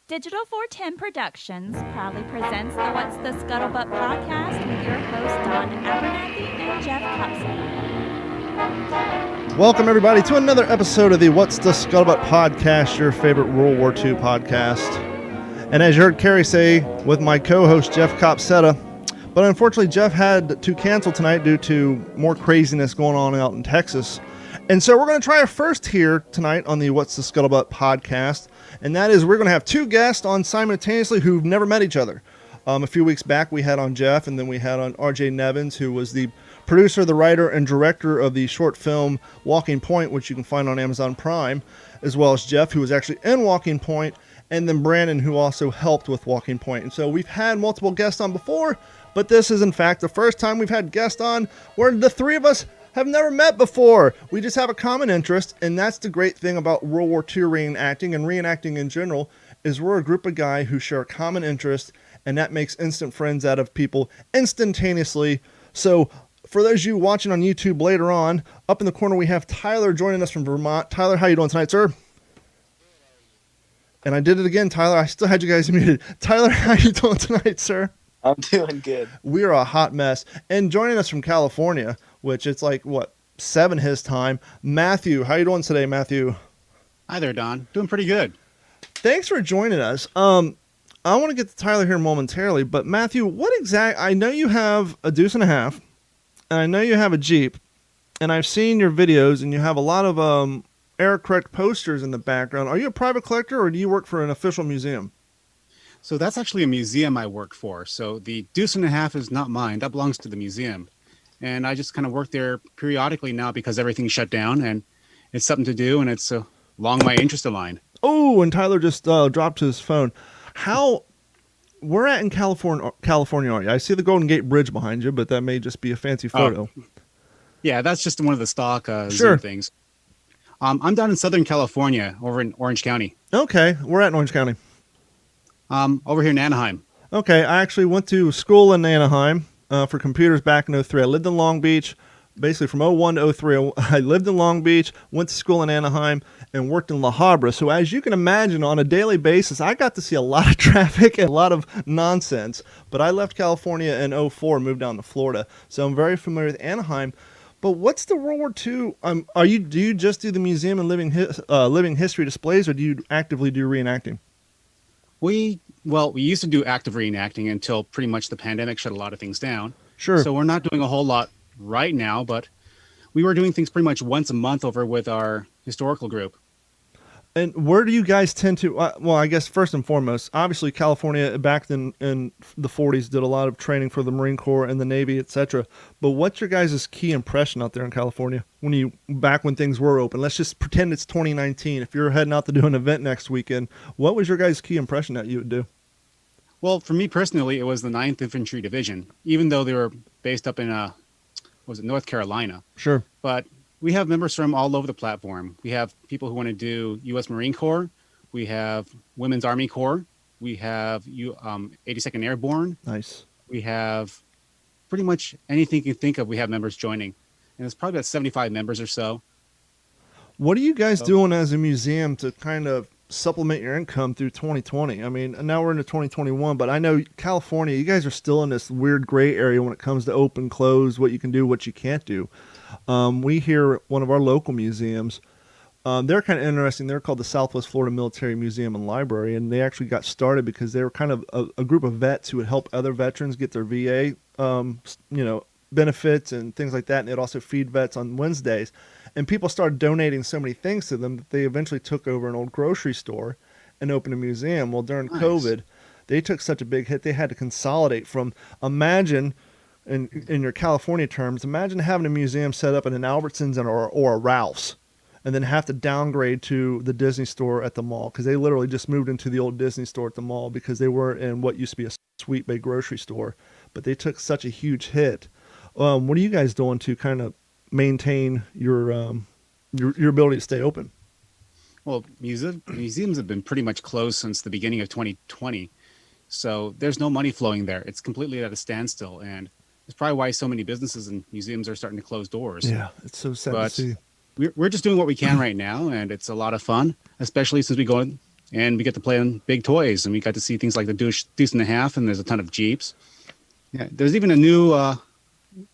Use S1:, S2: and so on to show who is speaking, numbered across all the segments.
S1: Digital 410 Productions proudly presents the What's the Scuttlebutt podcast with your hosts Don Abernathy and Jeff Cupson.
S2: Welcome, everybody, to another episode of the What's the Scuttlebutt podcast, your favorite World War II podcast. And as you heard Carrie say, with my co-host Jeff Copsetta, but unfortunately Jeff had to cancel tonight due to more craziness going on out in Texas. And so we're going to try our first here tonight on the What's the Scuttlebutt podcast, and that is we're going to have two guests on simultaneously who've never met each other. A few weeks back we had on Jeff, and then we had on RJ Nevins, who was the producer, the writer, and director of the short film Walking Point, which you can find on Amazon Prime, as well as Jeff, who was actually in Walking Point, and then Brandon, who also helped with Walking Point. And so we've had multiple guests on before, but this is in fact the first time we've had guests on where the three of us have never met before. We just have a common interest, and that's the great thing about World War II reenacting and reenacting in general, is we're a group of guys who share a common interest, and that makes instant friends out of people instantaneously. So for those of you watching on YouTube later on, up in the corner we have Tyler joining us from Vermont. Tyler, how you doing tonight, sir? And I did it again, Tyler. I still had you guys muted. Tyler, how you doing tonight, sir?
S3: I'm doing good.
S2: We are a hot mess. And joining us from California, which it's like, 7 his time, Matthew. How you doing today, Matthew?
S4: Hi there, Don. Doing pretty good.
S2: Thanks for joining us. I want to get to Tyler here momentarily, but Matthew, I know you have a deuce and a half, and I know you have a Jeep, and I've seen your videos, and you have a lot of error correct posters in the background. Are you a private collector, or do you work for an official museum?
S4: So that's actually a museum I work for. So the deuce and a half is not mine. That belongs to the museum. And I just kind of work there periodically now because everything's shut down, and it's something to do, and it's along my interest line.
S2: Oh, and Tyler just dropped his phone. Where at in California are you? I see the Golden Gate Bridge behind you, but that may just be a fancy photo.
S4: Oh. Yeah, that's just one of the stock
S2: Sure.
S4: Zoom things. I'm down in Southern California, over in Orange County.
S2: Okay, we're at Orange County.
S4: Over here in Anaheim.
S2: Okay, I actually went to school in Anaheim for computers back in 03. I lived in Long Beach, basically from 01 to 03. I lived in Long Beach, went to school in Anaheim, and worked in La Habra. So as you can imagine, on a daily basis, I got to see a lot of traffic and a lot of nonsense. But I left California in 04 and moved down to Florida. So I'm very familiar with Anaheim. But what's the World War II? Do you just do the museum and living history displays, or do you actively do reenacting?
S4: We used to do active reenacting until pretty much the pandemic shut a lot of things down.
S2: Sure.
S4: So we're not doing a whole lot right now, but we were doing things pretty much once a month over with our historical group.
S2: And where do you guys tend to, I guess first and foremost, obviously California back in the 40s did a lot of training for the Marine Corps and the Navy, etc. But what's your guys' key impression out there in California back when things were open? Let's just pretend it's 2019. If you're heading out to do an event next weekend, what was your guys' key impression that you would do?
S4: Well, for me personally, it was the 9th Infantry Division, even though they were based up in North Carolina.
S2: Sure. But
S4: we have members from all over the platform. We have people who want to do U.S. Marine Corps. We have Women's Army Corps. We have 82nd Airborne.
S2: Nice.
S4: We have pretty much anything you can think of. We have members joining, and it's probably about 75 members or so.
S2: What are you guys doing as a museum to kind of supplement your income through 2020? I mean, now we're into 2021, but I know California, you guys are still in this weird gray area when it comes to open, close, what you can do, what you can't do. We hear one of our local museums, they're kind of interesting. They're called the Southwest Florida Military Museum and Library, and they actually got started because they were kind of a group of vets who would help other veterans get their VA, benefits and things like that, and they'd also feed vets on Wednesdays. And people started donating so many things to them that they eventually took over an old grocery store and opened a museum. Well, during COVID, they took such a big hit, they had to consolidate from, imagine, in your California terms, imagine having a museum set up in an Albertsons or a Ralph's, and then have to downgrade to the Disney store at the mall, because they literally just moved into the old Disney store at the mall because they were in what used to be a Sweet Bay grocery store. But they took such a huge hit. What are you guys doing to kind of maintain your ability to stay open?
S4: Well, museums have been pretty much closed since the beginning of 2020. So there's no money flowing there. It's completely at a standstill. And it's probably why so many businesses and museums are starting to close doors.
S2: Yeah, it's so sad to see.
S4: We're just doing what we can right now, and it's a lot of fun, especially since we go and we get to play on big toys, and we got to see things like the Deuce and a Half, and there's a ton of Jeeps. Yeah, there's even a new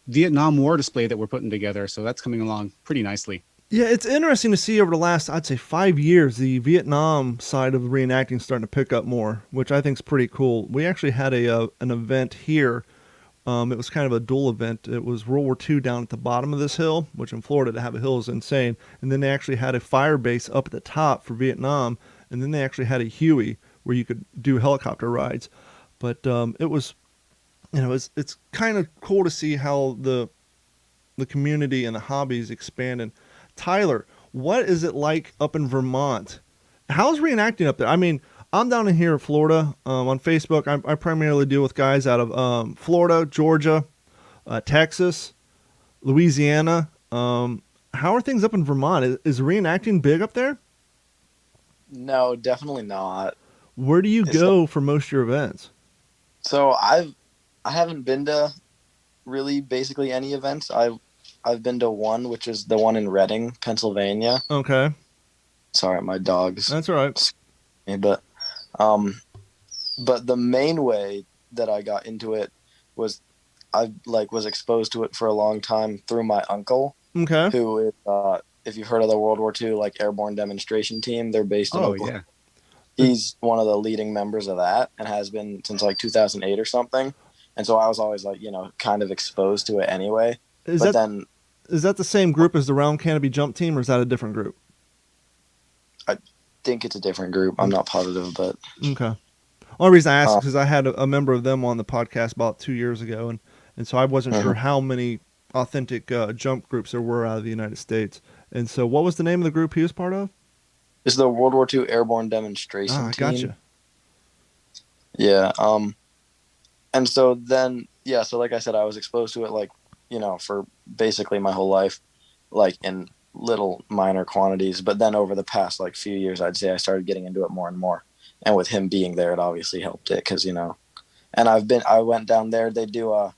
S4: Vietnam War display that we're putting together, so that's coming along pretty nicely.
S2: Yeah, it's interesting to see over the last, I'd say, 5 years, the Vietnam side of reenacting starting to pick up more, which I think is pretty cool. We actually had an event here. It was kind of a dual event. It was World War II down at the bottom of this hill, which in Florida to have a hill is insane. And then they actually had a fire base up at the top for Vietnam. And then they actually had a Huey where you could do helicopter rides. But it was, it's kind of cool to see how the community and the hobbies expanding. Tyler, what is it like up in Vermont? How's reenacting up there? I mean, I'm down in here in Florida. On Facebook, I primarily deal with guys out of Florida, Georgia, Texas, Louisiana. How are things up in Vermont? Is reenacting big up there?
S3: No, definitely not.
S2: Where do you go for most of your events?
S3: So I haven't been to really basically any events. I've been to one, which is the one in Reading, Pennsylvania.
S2: Okay.
S3: Sorry, my dogs.
S2: That's all right.
S3: But the main way that I got into it was I was exposed to it for a long time through my uncle.
S2: Okay.
S3: Who is, if you've heard of the World War II airborne demonstration team, they're based in Oklahoma.
S4: Yeah.
S3: He's one of the leading members of that and has been since 2008 or something. And so I was always kind of exposed to it anyway. Is
S2: that the same group as the Round Canopy Jump Team, or is that a different group?
S3: I think it's a different group. I'm not positive, but
S2: okay. Only reason I asked is because I had a member of them on the podcast about 2 years ago, and so I wasn't sure how many authentic jump groups there were out of the United States. And so, what was the name of the group he was part of?
S3: It's the World War II Airborne Demonstration Team.
S2: Gotcha.
S3: Yeah. And so then, so like I said, I was exposed to it for basically my whole life, in little minor quantities. But then over the past few years, I'd say I started getting into it more and more. And with him being there, it obviously helped it because, and I went down there. They do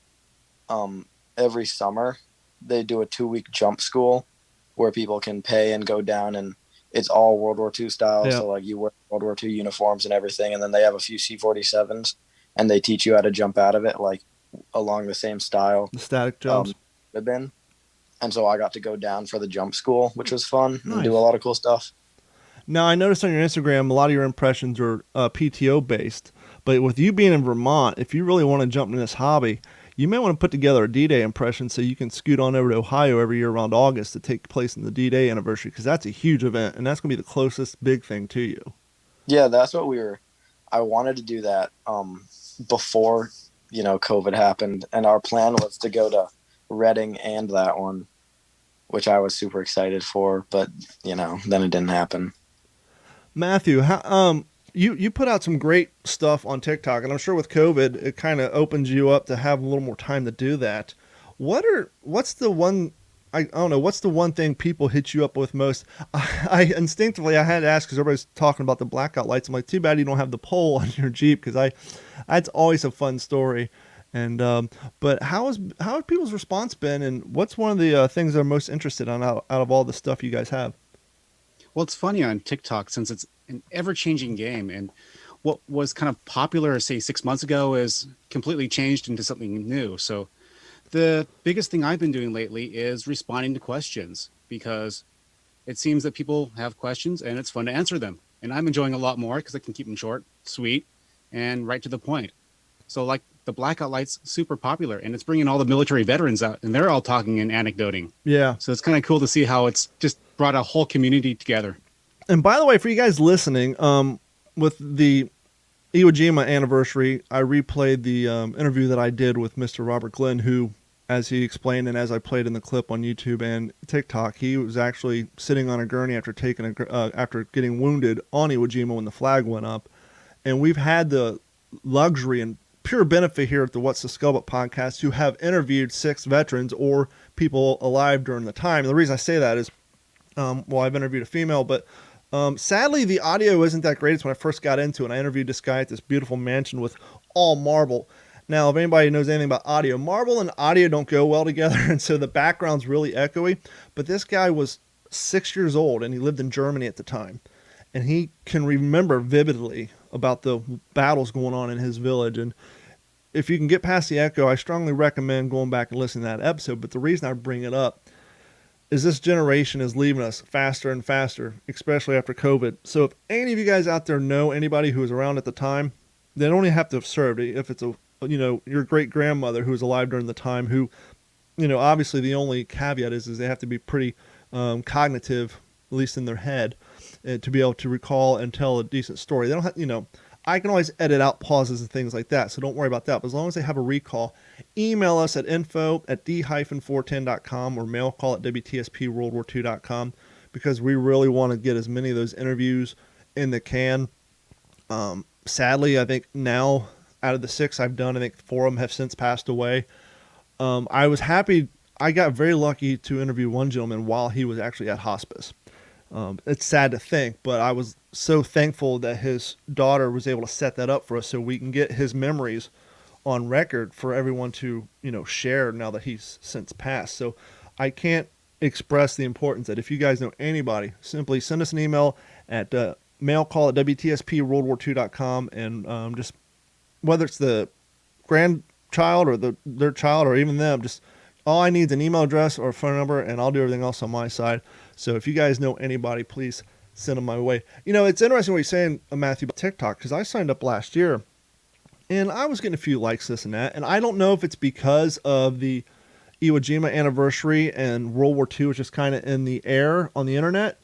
S3: every summer, they do a 2-week jump school where people can pay and go down, and it's all World War II style. Yeah. So you wear World War II uniforms and everything. And then they have a few C-47s and they teach you how to jump out of it, along the same style.
S2: The static jumps.
S3: And so I got to go down for the jump school, which was fun. Nice. And do a lot of cool stuff.
S2: Now, I noticed on your Instagram, a lot of your impressions are PTO based, but with you being in Vermont, if you really want to jump into this hobby, you may want to put together a D-Day impression so you can scoot on over to Ohio every year around August to take place in the D-Day anniversary, because that's a huge event, and that's going to be the closest big thing to you.
S3: Yeah, that's what I wanted to do that before, COVID happened, and our plan was to go to Reading and that one, which I was super excited for, but, then it didn't happen.
S2: Matthew, you put out some great stuff on TikTok, and I'm sure with COVID, it kind of opens you up to have a little more time to do that. What's the one thing people hit you up with most? I instinctively, I had to ask because everybody's talking about the blackout lights. I'm like, too bad you don't have the pole on your Jeep, because that's always a fun story. And but how has people's response been, and what's one of the things they're most interested in out of all the stuff you guys have?
S4: Well, it's funny on TikTok, since it's an ever-changing game, and what was kind of popular, say, 6 months ago is completely changed into something new. So the biggest thing I've been doing lately is responding to questions, because it seems that people have questions and it's fun to answer them. And I'm enjoying a lot more because I can keep them short, sweet, and right to the point. So the blackout light's super popular, and it's bringing all the military veterans out, and they're all talking and anecdoting. Yeah. So it's kind of cool to see how it's just brought a whole community together.
S2: And by the way, for you guys listening, with the Iwo Jima anniversary, I replayed the interview that I did with Mr. Robert Glenn, who, as he explained and as I played in the clip on YouTube and TikTok, he was actually sitting on a gurney after getting wounded on Iwo Jima when the flag went up. And we've had the luxury and pure benefit here at the What's the Scuttlebutt podcast to have interviewed 6 veterans or people alive during the time. And the reason I say that is, I've interviewed a female, but sadly the audio isn't that great. It's when I first got into it. I interviewed this guy at this beautiful mansion with all marble. Now, if anybody knows anything about audio, marble and audio don't go well together, and so the background's really echoey. But this guy was 6 years old, and he lived in Germany at the time. and he can remember vividly about the battles going on in his village. And if you can get past the echo, I strongly recommend going back and listening to that episode. But the reason I bring it up is this generation is leaving us faster and faster, especially after COVID. So if any of you guys out there know anybody who was around at the time, they don't even have to have served. If it's your great grandmother who was alive during the time, who, obviously the only caveat is they have to be pretty cognitive, at least in their head, to be able to recall and tell a decent story. They don't have, I can always edit out pauses and things like that, so don't worry about that. But as long as they have a recall, email us at info@d-410.com or mail call at WTSP-WorldWar2.com, because we really want to get as many of those interviews in the can. Sadly, I think now, out of the 6 I've done, I think 4 of them have since passed away. I was happy. I got very lucky to interview one gentleman while he was actually at hospice. It's sad to think, but I was so thankful that his daughter was able to set that up for us so we can get his memories on record for everyone to, share now that he's since passed. So I can't express the importance that if you guys know anybody, simply send us an email at mailcall at WTSP-WorldWar2.com, and just whether it's the grandchild or their child or even them, just all I need is an email address or a phone number, and I'll do everything else on my side. So if you guys know anybody, please send them my way. It's interesting what you're saying, Matthew, about TikTok, because I signed up last year, and I was getting a few likes, this and that. And I don't know if it's because of the Iwo Jima anniversary and World War II was just kind of in the air on the internet,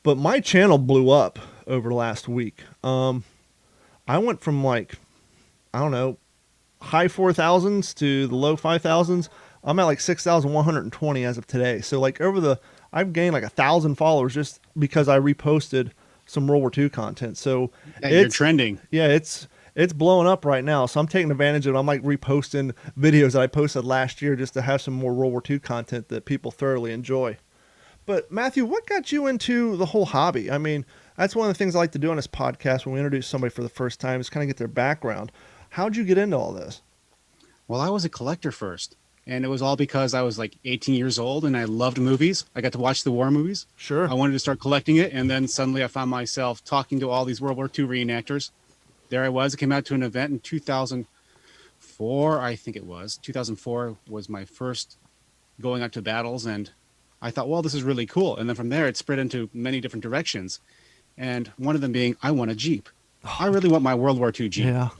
S2: but my channel blew up over the last week. I went from high 4,000s to the low 5,000s. I'm at 6,120 as of today. So I've gained 1,000 followers just because I reposted some World War II content. So
S4: you're trending.
S2: Yeah, it's blowing up right now. So I'm taking advantage of it. I'm reposting videos that I posted last year just to have some more World War II content that people thoroughly enjoy. But Matthew, what got you into the whole hobby? I mean, that's one of the things I like to do on this podcast when we introduce somebody for the first time is kind of get their background. How'd you get into all this?
S4: Well, I was a collector first. And it was all because I was 18 years old and I loved movies. I got to watch the war movies.
S2: Sure.
S4: I wanted to start collecting it. And then suddenly I found myself talking to all these World War II reenactors. There I was. I came out to an event in 2004, I think it was. 2004 was my first going out to battles. And I thought, well, this is really cool. And then from there, it spread into many different directions. And one of them being, I want a Jeep. I really want my World War II Jeep.
S2: Yeah.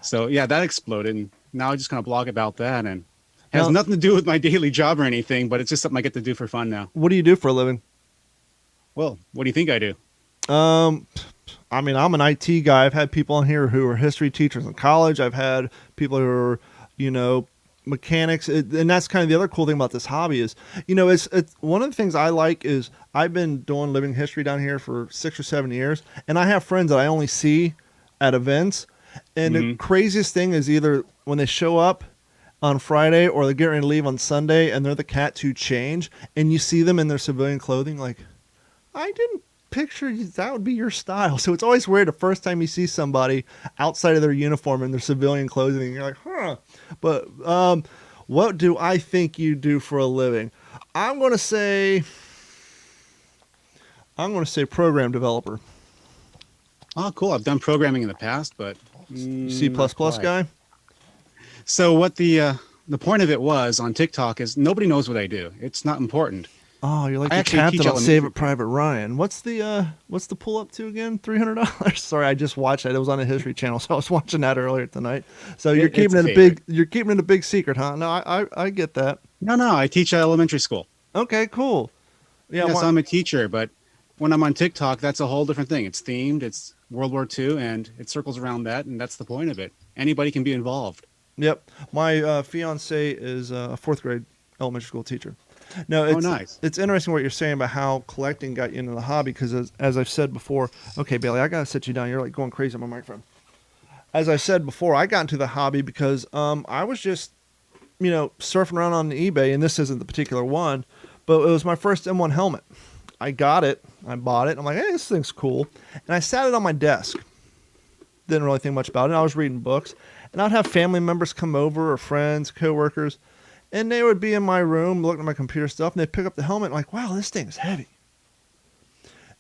S4: So, yeah, that exploded. And now I just kind of blog about that, and it has nothing to do with my daily job or anything, but it's just something I get to do for fun now.
S2: What do you do for a living?
S4: Well, what do you think I do?
S2: I'm an IT guy. I've had people on here who are history teachers in college. I've had people who are, mechanics. And that's kind of the other cool thing about this hobby is, it's one of the things I like is I've been doing living history down here for 6 or 7 years, and I have friends that I only see at events. And the craziest thing is either when they show up on Friday or they're getting ready to leave on Sunday and they're the cats who change and you see them in their civilian clothing, I didn't picture that would be your style. So it's always weird the first time you see somebody outside of their uniform in their civilian clothing and you're like, huh. But what do I think you do for a living? I'm going to say program developer.
S4: Oh, cool. I've done programming in the past, but
S2: C++ guy?
S4: So what the point of it was on TikTok is nobody knows what I do. It's not important.
S2: Oh, you're like the captain on Save It Private Ryan. What's the pull up to again? $300? Sorry, I just watched that. It was on a history channel, so I was watching that earlier tonight. So you're keeping it a big secret, huh? No, I get that.
S4: No, I teach at elementary school.
S2: Okay, cool. Yeah,
S4: yes, I'm a teacher, but when I'm on TikTok, that's a whole different thing. It's themed, it's World War II, and it circles around that, and that's the point of it. Anybody can be involved.
S2: Yep. My fiance is a 4th grade elementary school teacher. No,
S4: nice.
S2: It's interesting what you're saying about how collecting got you into the hobby because as I've said before, okay, Bailey, I got to sit you down. You're going crazy on my microphone. As I said before, I got into the hobby because I was just, surfing around on eBay, and this isn't the particular one, but it was my first M1 helmet. I got it. I bought it. I'm like, hey, this thing's cool. And I sat it on my desk. Didn't really think much about it. I was reading books. And I'd have family members come over or friends, coworkers. And they would be in my room looking at my computer stuff. And they'd pick up the helmet. And like, wow, this thing is heavy.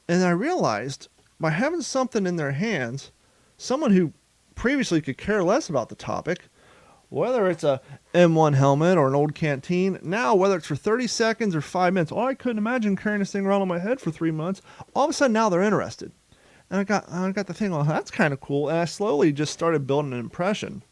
S2: And I realized by having something in their hands, someone who previously could care less about the topic, whether it's a M1 helmet or an old canteen, now whether it's for 30 seconds or 5 minutes, I couldn't imagine carrying this thing around on my head for 3 months. All of a sudden now they're interested. And I got the thing, that's kind of cool. And I slowly just started building an impression.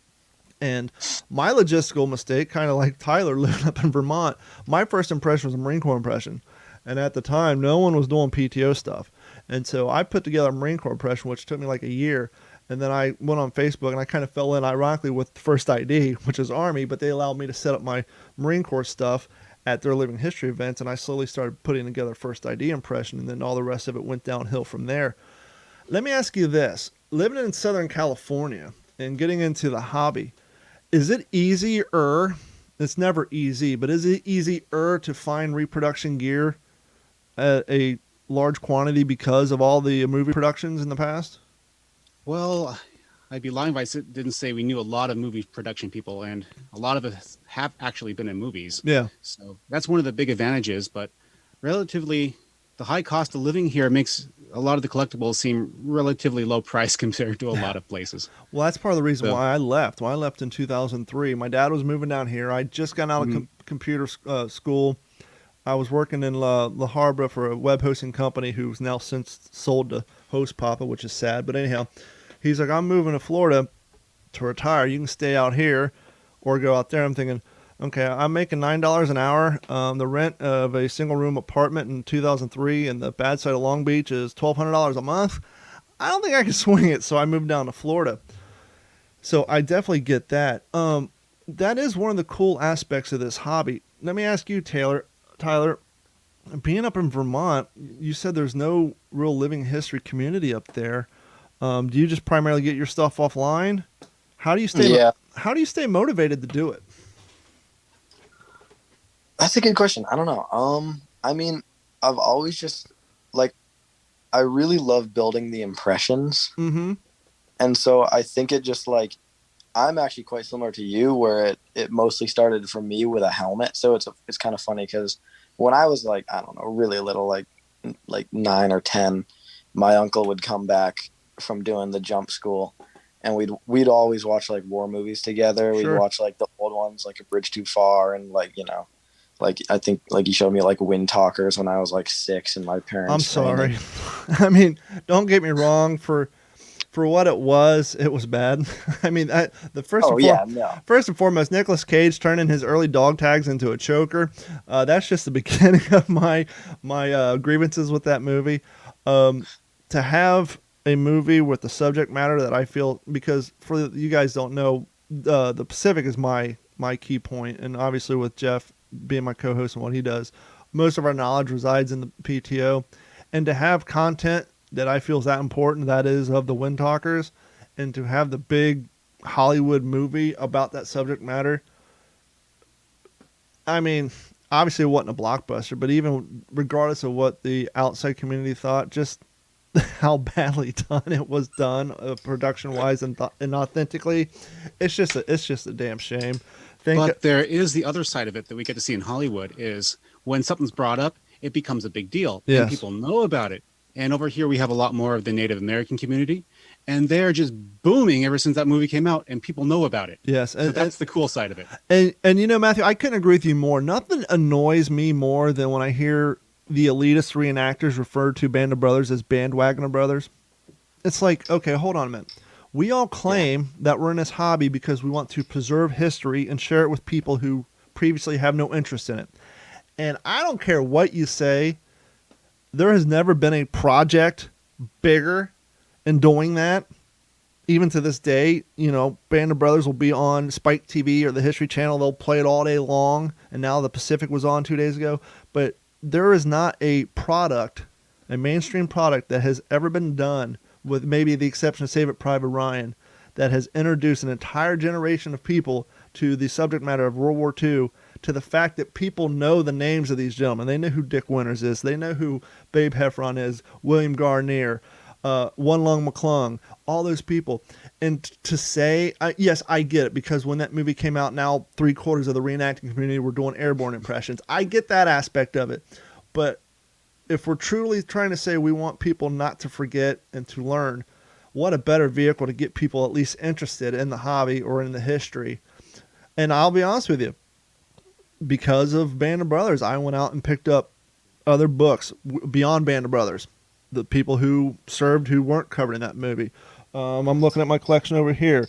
S2: And my logistical mistake, kind of like Tyler living up in Vermont, my first impression was a Marine Corps impression. And at the time, no one was doing PTO stuff. And so I put together a Marine Corps impression, which took me like a year. And then I went on Facebook and I kind of fell in, ironically, with the First ID, which is Army, but they allowed me to set up my Marine Corps stuff at their living history events. And I slowly started putting together a First ID impression, and then all the rest of it went downhill from there. Let me ask you this. Living in Southern California and getting into the hobby, is it easier? It's never easy, but is it easier to find reproduction gear at a large quantity because of all the movie productions in the past?
S4: Well, I'd be lying if I didn't say we knew a lot of movie production people, and a lot of us have actually been in movies.
S2: Yeah.
S4: So that's one of the big advantages, but relatively, the high cost of living here makes a lot of the collectibles seem relatively low price compared to a lot of places.
S2: Well, that's part of the reason why I left. When I left in 2003, my dad was moving down here. I just got out of computer school. I was working in La Habra for a web hosting company who's now since sold to Host Papa, which is sad. But anyhow, he's like, I'm moving to Florida to retire. You can stay out here or go out there. I'm thinking, okay, I'm making $9 an hour. The rent of a single room apartment in 2003 in the bad side of Long Beach is $1,200 a month. I don't think I can swing it, so I moved down to Florida. So I definitely get that. That is one of the cool aspects of this hobby. Let me ask you, Tyler, being up in Vermont, you said there's no real living history community up there. Do you just primarily get your stuff offline? How do you stay?
S3: Yeah.
S2: How do you stay motivated to do it?
S3: That's a good question. I don't know. I mean, I've always just I really love building the impressions.
S2: Mm-hmm.
S3: And so I think it just I'm actually quite similar to you, where it mostly started for me with a helmet. So it's kind of funny because when I was I don't know, really little, like 9 or 10, my uncle would come back from doing the jump school, and we'd always watch war movies together.
S2: Sure.
S3: We'd watch the old ones, like A Bridge Too Far, and I think you showed me Wind Talkers when I was 6, and my parents.
S2: I'm sorry. I mean, don't get me wrong. For what it was bad. I mean, first and foremost, Nicolas Cage turning his early dog tags into a choker. That's just the beginning of my grievances with that movie. To have a movie with the subject matter that I feel, because for you guys don't know, the Pacific is my key point, and obviously with Jeff being my co-host and what he does, most of our knowledge resides in the PTO, and to have content that I feel is that important, that is of the Wind Talkers, and to have the big Hollywood movie about that subject matter. I mean, obviously it wasn't a blockbuster, but even regardless of what the outside community thought, just how badly done it was done, production-wise and authentically, it's just a damn shame.
S4: But there is the other side of it that we get to see in Hollywood is when something's brought up, it becomes a big deal.
S2: Yes.
S4: And people know about it. And over here, we have a lot more of the Native American community, and they're just booming ever since that movie came out, and people know about it.
S2: Yes.
S4: So that's the cool side of it.
S2: And Matthew, I couldn't agree with you more. Nothing annoys me more than when I hear the elitist reenactors refer to Band of Brothers as Bandwagoner Brothers. It's like, okay, hold on a minute. We all claim that we're in this hobby because we want to preserve history and share it with people who previously have no interest in it. And I don't care what you say. There has never been a project bigger in doing that. Even to this day, Band of Brothers will be on Spike TV or the History Channel. They'll play it all day long. And now the Pacific was on 2 days ago. But there is not a mainstream product that has ever been done, with maybe the exception of Save It Private Ryan, that has introduced an entire generation of people to the subject matter of World War II, to the fact that people know the names of these gentlemen. They know who Dick Winters is. They know who Babe Heffron is, William Garnier, One Lung McClung, all those people. And to say, yes, I get it, because when that movie came out, now 3/4 of the reenacting community were doing airborne impressions. I get that aspect of it. But if we're truly trying to say we want people not to forget and to learn, what a better vehicle to get people at least interested in the hobby or in the history. And I'll be honest with you, because of Band of Brothers, I went out and picked up other books beyond Band of Brothers, the people who served who weren't covered in that movie. I'm looking at my collection over here.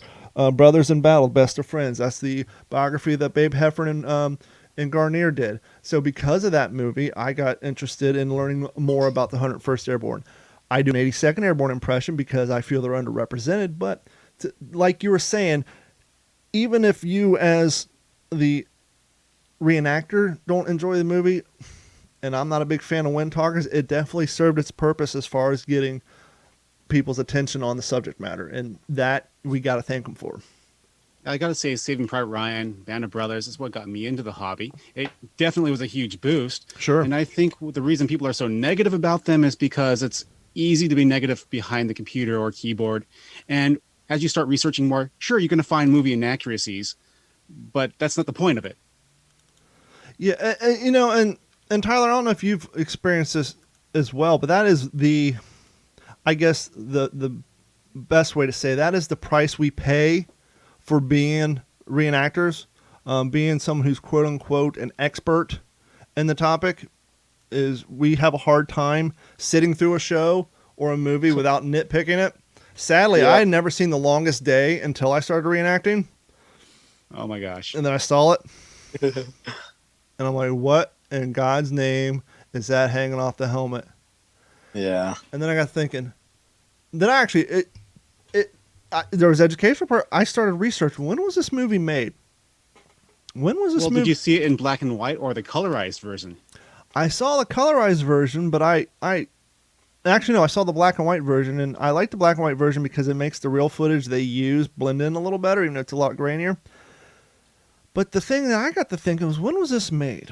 S2: Brothers in Battle, Best of Friends. That's the biography that Babe Heffern and Garnier did. So because of that movie, I got interested in learning more about the 101st Airborne. I do an 82nd Airborne impression because I feel they're underrepresented. But like you were saying, even if you as the reenactor don't enjoy the movie, and I'm not a big fan of wind talkers, it definitely served its purpose as far as getting people's attention on the subject matter, and that we got to thank them for.
S4: I got to say, Saving Private Ryan, Band of Brothers is what got me into the hobby. It definitely was a huge boost.
S2: Sure.
S4: And I think the reason people are so negative about them is because it's easy to be negative behind the computer or keyboard. And as you start researching more, sure, you're going to find movie inaccuracies, but that's not the point of it.
S2: Yeah, and Tyler, I don't know if you've experienced this as well, but that is I guess the best way to say that is the price we pay for being reenactors, being someone who's quote unquote an expert in the topic. Is we have a hard time sitting through a show or a movie without nitpicking it. Sadly, I had never seen The Longest Day until I started reenacting.
S4: Oh my gosh.
S2: And then I saw it. And I'm like, what in God's name is that hanging off the helmet?
S3: Yeah.
S2: And then I got thinking, then I actually, there was educational part. I started researching, when was this movie made? When was this movie?
S4: Did you see it in black and white or the colorized version?
S2: I saw the colorized version, but actually, no, I saw the black and white version, and I like the black and white version because it makes the real footage they use blend in a little better, even though it's a lot grainier. But the thing that I got to thinking was, when was this made?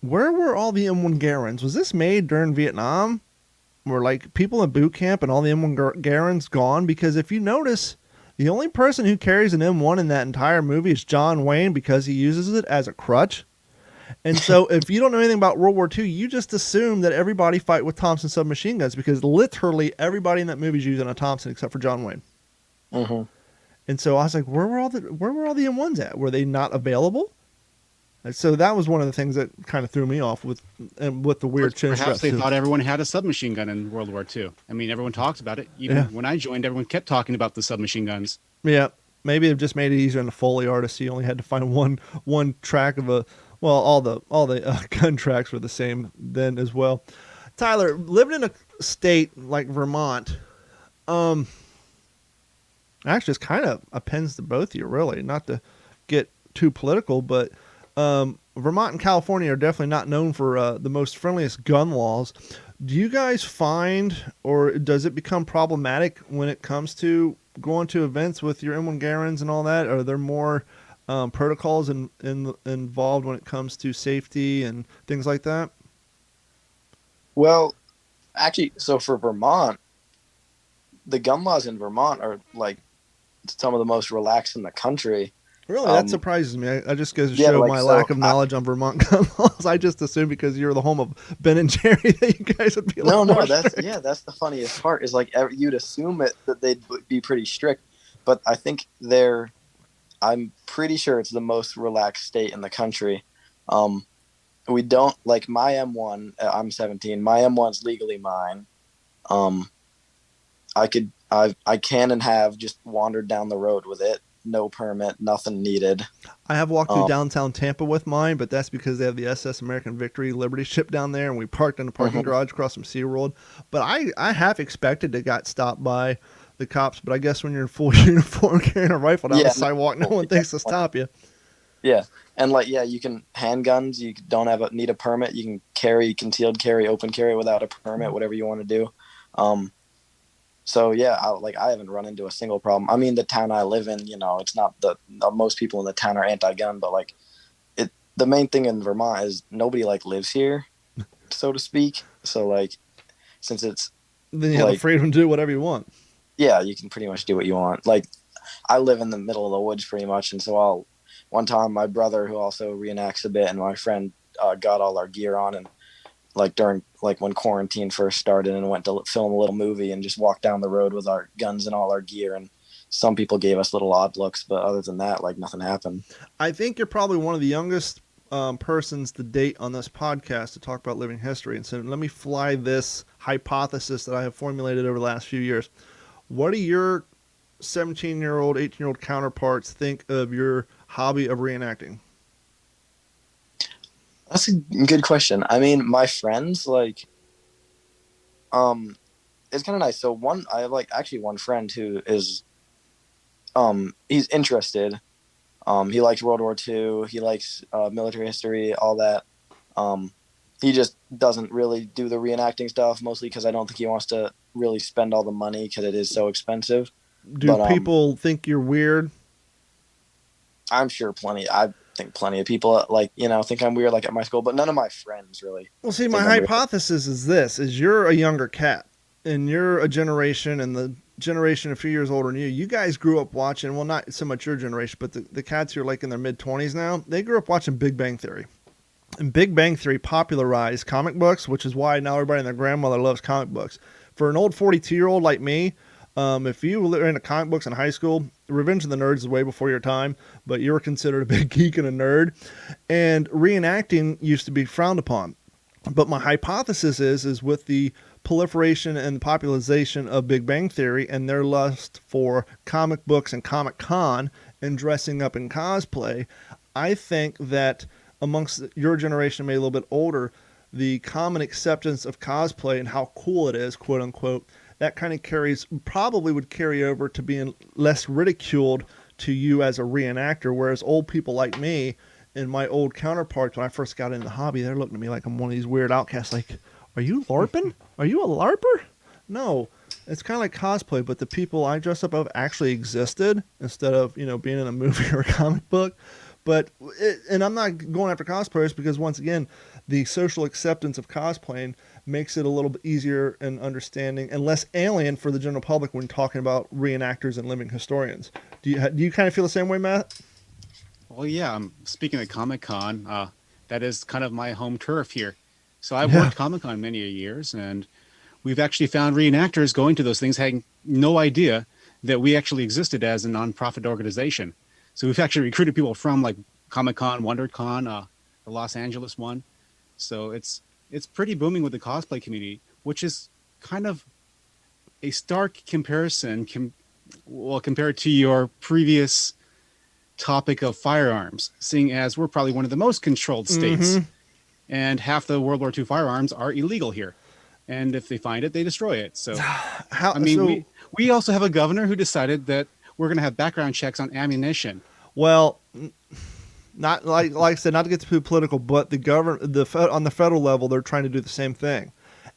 S2: Where were all the M1 Garens? Was this made during Vietnam? Were like people in boot camp and all the M1 Garens gone? Because if you notice, the only person who carries an M1 in that entire movie is John Wayne because he uses it as a crutch. And so if you don't know anything about World War II, you just assume that everybody fight with Thompson submachine guns because literally everybody in that movie is using a Thompson except for John Wayne.
S3: Mm-hmm.
S2: And so I was like, where were all the M1s at? Were they not available? And so that was one of the things that kind of threw me off with the weird chin straps.
S4: Perhaps they thought everyone had a submachine gun in World War II. I mean, everyone talks about it. Even when I joined, everyone kept talking about the submachine guns.
S2: Yeah, maybe they've just made it easier on the Foley artist. So you only had to find one track of all the gun tracks were the same then as well. Tyler, living in a state like Vermont, actually, it's kind of appends to both of you, really. Not to get too political, but Vermont and California are definitely not known for the most friendliest gun laws. Do you guys find, or does it become problematic when it comes to going to events with your M1 Garens and all that? Are there more protocols involved when it comes to safety and things like that?
S3: Well, actually, so for Vermont, the gun laws in Vermont are like some of the most relaxed in the country.
S2: Really, that surprises me. I just goes to show my lack of knowledge on Vermont gun laws. I just assumed because you're the home of Ben and Jerry that you guys would be a lot more strict.
S3: That's the funniest part is like you'd assume that they'd be pretty strict, but I think I'm pretty sure it's the most relaxed state in the country. We don't like my M1. I'm 17. My M1's legally mine. I can and have just wandered down the road with it. No permit, nothing needed.
S2: I have walked through downtown Tampa with mine, but that's because they have the SS American Victory Liberty ship down there, and we parked in the parking garage across from SeaWorld. But I have expected to got stopped by the cops, but I guess when you're in full uniform carrying a rifle down the sidewalk, no one thinks to stop you. Yeah.
S3: And you can handguns, you don't need a permit. You can carry concealed carry, open carry without a permit, whatever you want to do. So I haven't run into a single problem. I mean, the town I live in, it's not most people in the town are anti-gun, but the main thing in Vermont is nobody lives here, so to speak. So since it's
S2: then you have the freedom to do whatever you want.
S3: Yeah, you can pretty much do what you want. I live in the middle of the woods pretty much, and so one time my brother, who also reenacts a bit, and my friend got all our gear on, and like during like when quarantine first started, and went to film a little movie and just walked down the road with our guns and all our gear. And some people gave us little odd looks, but other than that, like nothing happened.
S2: I think you're probably one of the youngest persons to date on this podcast to talk about living history. And so let me fly this hypothesis that I have formulated over the last few years. What do your 17-year-old, 18-year-old counterparts think of your hobby of reenacting?
S3: That's a good question. I mean, my friends like, it's kind of nice. So I have like actually one friend who is, he's interested. He likes World War II. He likes military history, all that. He just doesn't really do the reenacting stuff, mostly because I don't think he wants to really spend all the money because it is so expensive.
S2: Do people think you're weird?
S3: I'm sure I think plenty of people like, think I'm weird like at my school, but none of my friends really.
S2: Well, see, my hypothesis is this, is you're a younger cat and you're a generation, and the generation a few years older than you guys grew up watching, well, not so much your generation, but the cats who are like in their mid-20s now, they grew up watching Big Bang Theory. And Big Bang Theory popularized comic books, which is why now everybody and their grandmother loves comic books. For an old 42-year-old like me, if you were into comic books in high school, Revenge of the Nerds is way before your time, but you were considered a big geek and a nerd. And reenacting used to be frowned upon. But my hypothesis is with the proliferation and popularization of Big Bang Theory and their lust for comic books and Comic-Con and dressing up in cosplay, I think that amongst your generation, maybe a little bit older, the common acceptance of cosplay and how cool it is, quote unquote, that kind of probably would carry over to being less ridiculed to you as a reenactor, whereas old people like me and my old counterparts, when I first got into the hobby, they're looking at me like I'm one of these weird outcasts, like, are you LARPing? Are you a LARPer? No, it's kind of like cosplay, but the people I dress up of actually existed instead of, being in a movie or a comic book. And I'm not going after cosplayers because, once again, the social acceptance of cosplaying makes it a little bit easier and understanding and less alien for the general public when talking about reenactors and living historians. Do you kind of feel the same way, Matt?
S4: Well, yeah. Speaking of Comic-Con, that is kind of my home turf here. So I've worked Comic-Con many years, and we've actually found reenactors going to those things having no idea that we actually existed as a nonprofit organization. So we've actually recruited people from like Comic-Con, WonderCon, the Los Angeles one. So it's pretty booming with the cosplay community, which is kind of a stark comparison compared to your previous topic of firearms, seeing as we're probably one of the most controlled states, and half the World War II firearms are illegal here. And if they find it, they destroy it. So, we also have a governor who decided that we're going to have background checks on ammunition.
S2: Well, not like I said, not to get too political, but on the federal level, they're trying to do the same thing.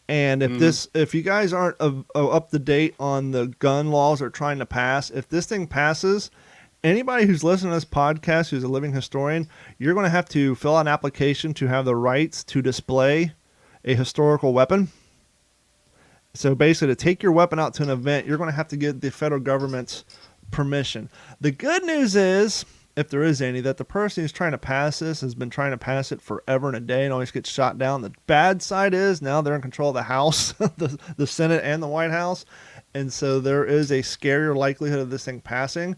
S2: And if you guys aren't up to date on the gun laws they're trying to pass, if this thing passes, anybody who's listening to this podcast who's a living historian, you're going to have to fill out an application to have the rights to display a historical weapon. So basically, to take your weapon out to an event, you're going to have to get the federal government's permission. The good news is, if there is any, that the person who's trying to pass this has been trying to pass it forever and a day and always gets shot down. The bad side is now they're in control of the House, the Senate, and the White House. And so there is a scarier likelihood of this thing passing.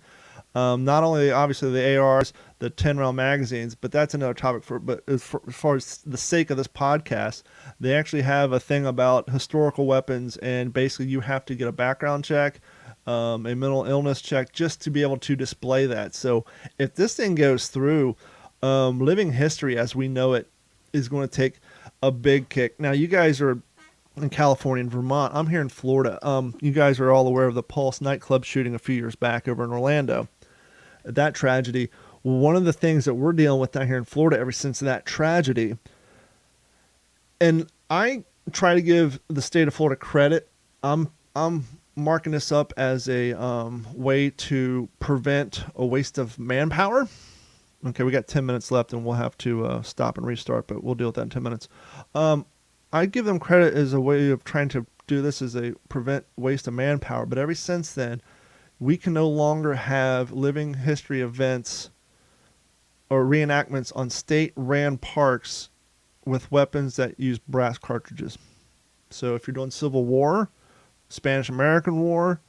S2: Not only, obviously, the ARs, the 10-round magazines, but that's another topic. But as far as the sake of this podcast, they actually have a thing about historical weapons, and basically you have to get a background check, a mental illness check, just to be able to display that. So if this thing goes through, living history as we know it is going to take a big kick. Now, you guys are in California and Vermont. I'm here in Florida. You guys are all aware of the Pulse nightclub shooting a few years back over in Orlando. That tragedy. One of the things that we're dealing with down here in Florida ever since that tragedy, and I try to give the state of Florida credit. I'm marking this up as a way to prevent a waste of manpower. Okay, we got 10 minutes left, and we'll have to stop and restart, but we'll deal with that in 10 minutes. I give them credit as a way of trying to do this as a prevent waste of manpower, but ever since then, we can no longer have living history events or reenactments on state-ran parks with weapons that use brass cartridges. So if you're doing Civil War, Spanish-American War,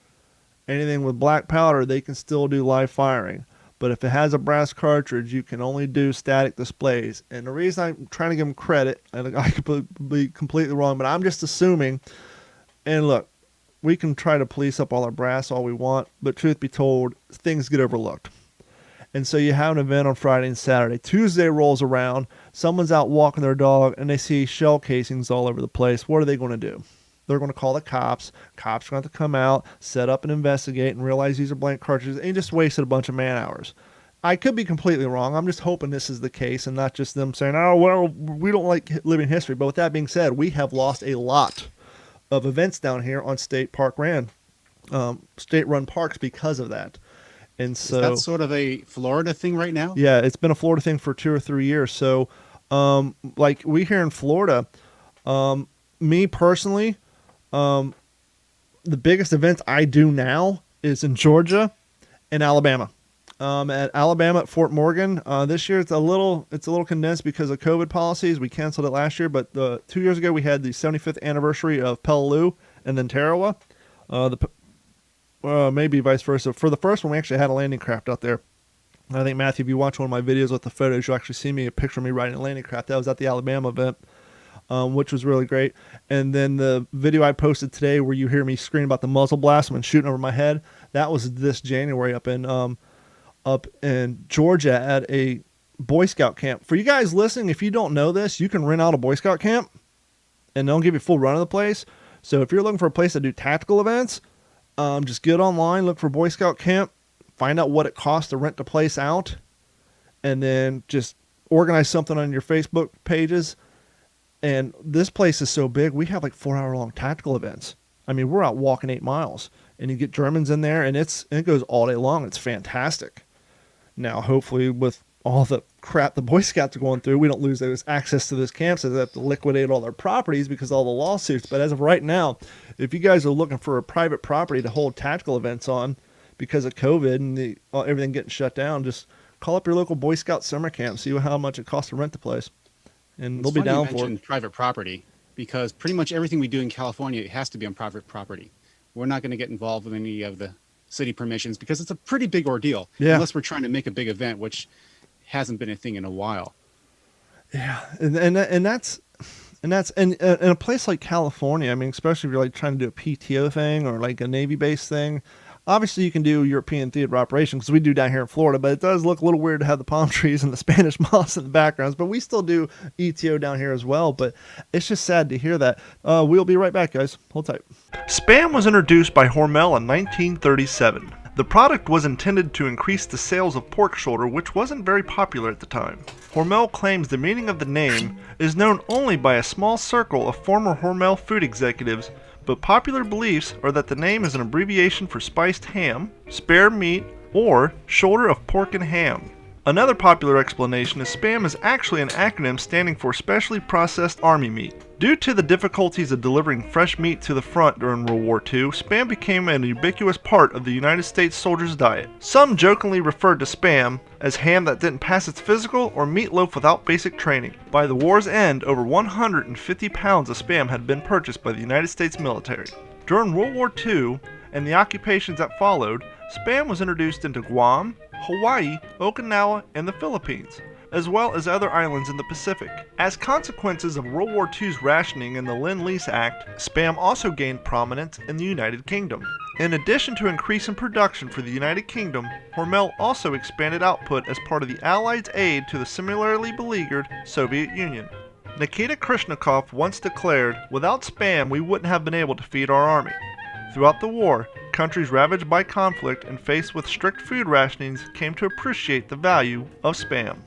S2: anything with black powder, they can still do live firing. But if it has a brass cartridge, you can only do static displays. And the reason I'm trying to give them credit, and I could be completely wrong, but I'm just assuming, and look, we can try to police up all our brass all we want, but truth be told, things get overlooked. And so you have an event on Friday and Saturday. Tuesday rolls around, someone's out walking their dog, and they see shell casings all over the place. What are they going to do? They're going to call the cops. Cops are going to have to come out, set up and investigate, and realize these are blank cartridges, and you just wasted a bunch of man hours. I could be completely wrong. I'm just hoping this is the case and not just them saying, oh, well, we don't like living history. But with that being said, we have lost a lot of events down here on state-run parks because of that. And so,
S4: is that sort of a Florida thing right now?
S2: Yeah, it's been a Florida thing for 2 or 3 years. So, like we here in Florida, me personally, the biggest events I do now is in Georgia and Alabama. At Alabama at Fort Morgan, this year it's a little condensed because of COVID policies. We canceled it last year, but 2 years ago we had the 75th anniversary of Peleliu and then Tarawa. Maybe vice versa. For the first one, we actually had a landing craft out there. I think, Matthew, if you watch one of my videos with the photos, you'll actually see me a picture of me riding a landing craft. That was at the Alabama event, which was really great. And then the video I posted today where you hear me screaming about the muzzle blast when shooting over my head, that was this January up in Georgia at a Boy Scout camp. For you guys listening, if you don't know this, you can rent out a Boy Scout camp, and they'll give you full run of the place. So if you're looking for a place to do tactical events, just get online, look for Boy Scout camp, find out what it costs to rent the place out, and then just organize something on your Facebook pages. And this place is so big, we have like 4-hour-long tactical events. I mean, we're out walking 8 miles, and you get Germans in there, and it goes all day long. It's fantastic. Now, hopefully, with all the crap the Boy Scouts are going through, we don't lose those access to those camps, so they have to liquidate all their properties because of all the lawsuits. But as of right now, if you guys are looking for a private property to hold tactical events on because of COVID and everything getting shut down, just call up your local Boy Scout summer camp, see how much it costs to rent the place, and they'll be down for it.
S4: Private property, because pretty much everything we do in California, it has to be on private property. We're not going to get involved with any of the city permissions because it's a pretty big ordeal.
S2: Yeah.
S4: Unless we're trying to make a big event, which hasn't been a thing in a while.
S2: Yeah, and that's in a place like California. I mean, especially if you're like trying to do a PTO thing or like a Navy-based thing. Obviously, you can do European theater operations because we do down here in Florida, but it does look a little weird to have the palm trees and the Spanish moss in the backgrounds. But we still do ETO down here as well. But it's just sad to hear that. We'll be right back, guys. Hold tight. Spam was introduced by Hormel in 1937. The product was intended to increase the sales of pork shoulder, which wasn't very popular at the time. Hormel claims the meaning of the name is known only by a small circle of former Hormel food executives, but popular beliefs are that the name is an abbreviation for spiced ham, spare meat, or shoulder of pork and ham. Another popular explanation is Spam is actually an acronym standing for Specially Processed Army Meat. Due to the difficulties of delivering fresh meat to the front during World War II, Spam became an ubiquitous part of the United States soldiers' diet. Some jokingly referred to Spam as ham that didn't pass its physical or meatloaf without basic training. By the war's end, over 150 pounds of Spam had been purchased by the United States military. During World War II and the occupations that followed, Spam was introduced into Guam, Hawaii, Okinawa, and the Philippines, as well as other islands in the Pacific. As consequences of World War II's rationing and the Lend-Lease Act, Spam also gained prominence in the United Kingdom. In addition to increasing production for the United Kingdom, Hormel also expanded output as part of the Allies' aid to the similarly beleaguered Soviet Union. Nikita Khrushchev once declared, "Without Spam, we wouldn't have been able to feed our army." Throughout the war, countries ravaged by conflict and faced with strict food rationings came to appreciate the value of Spam.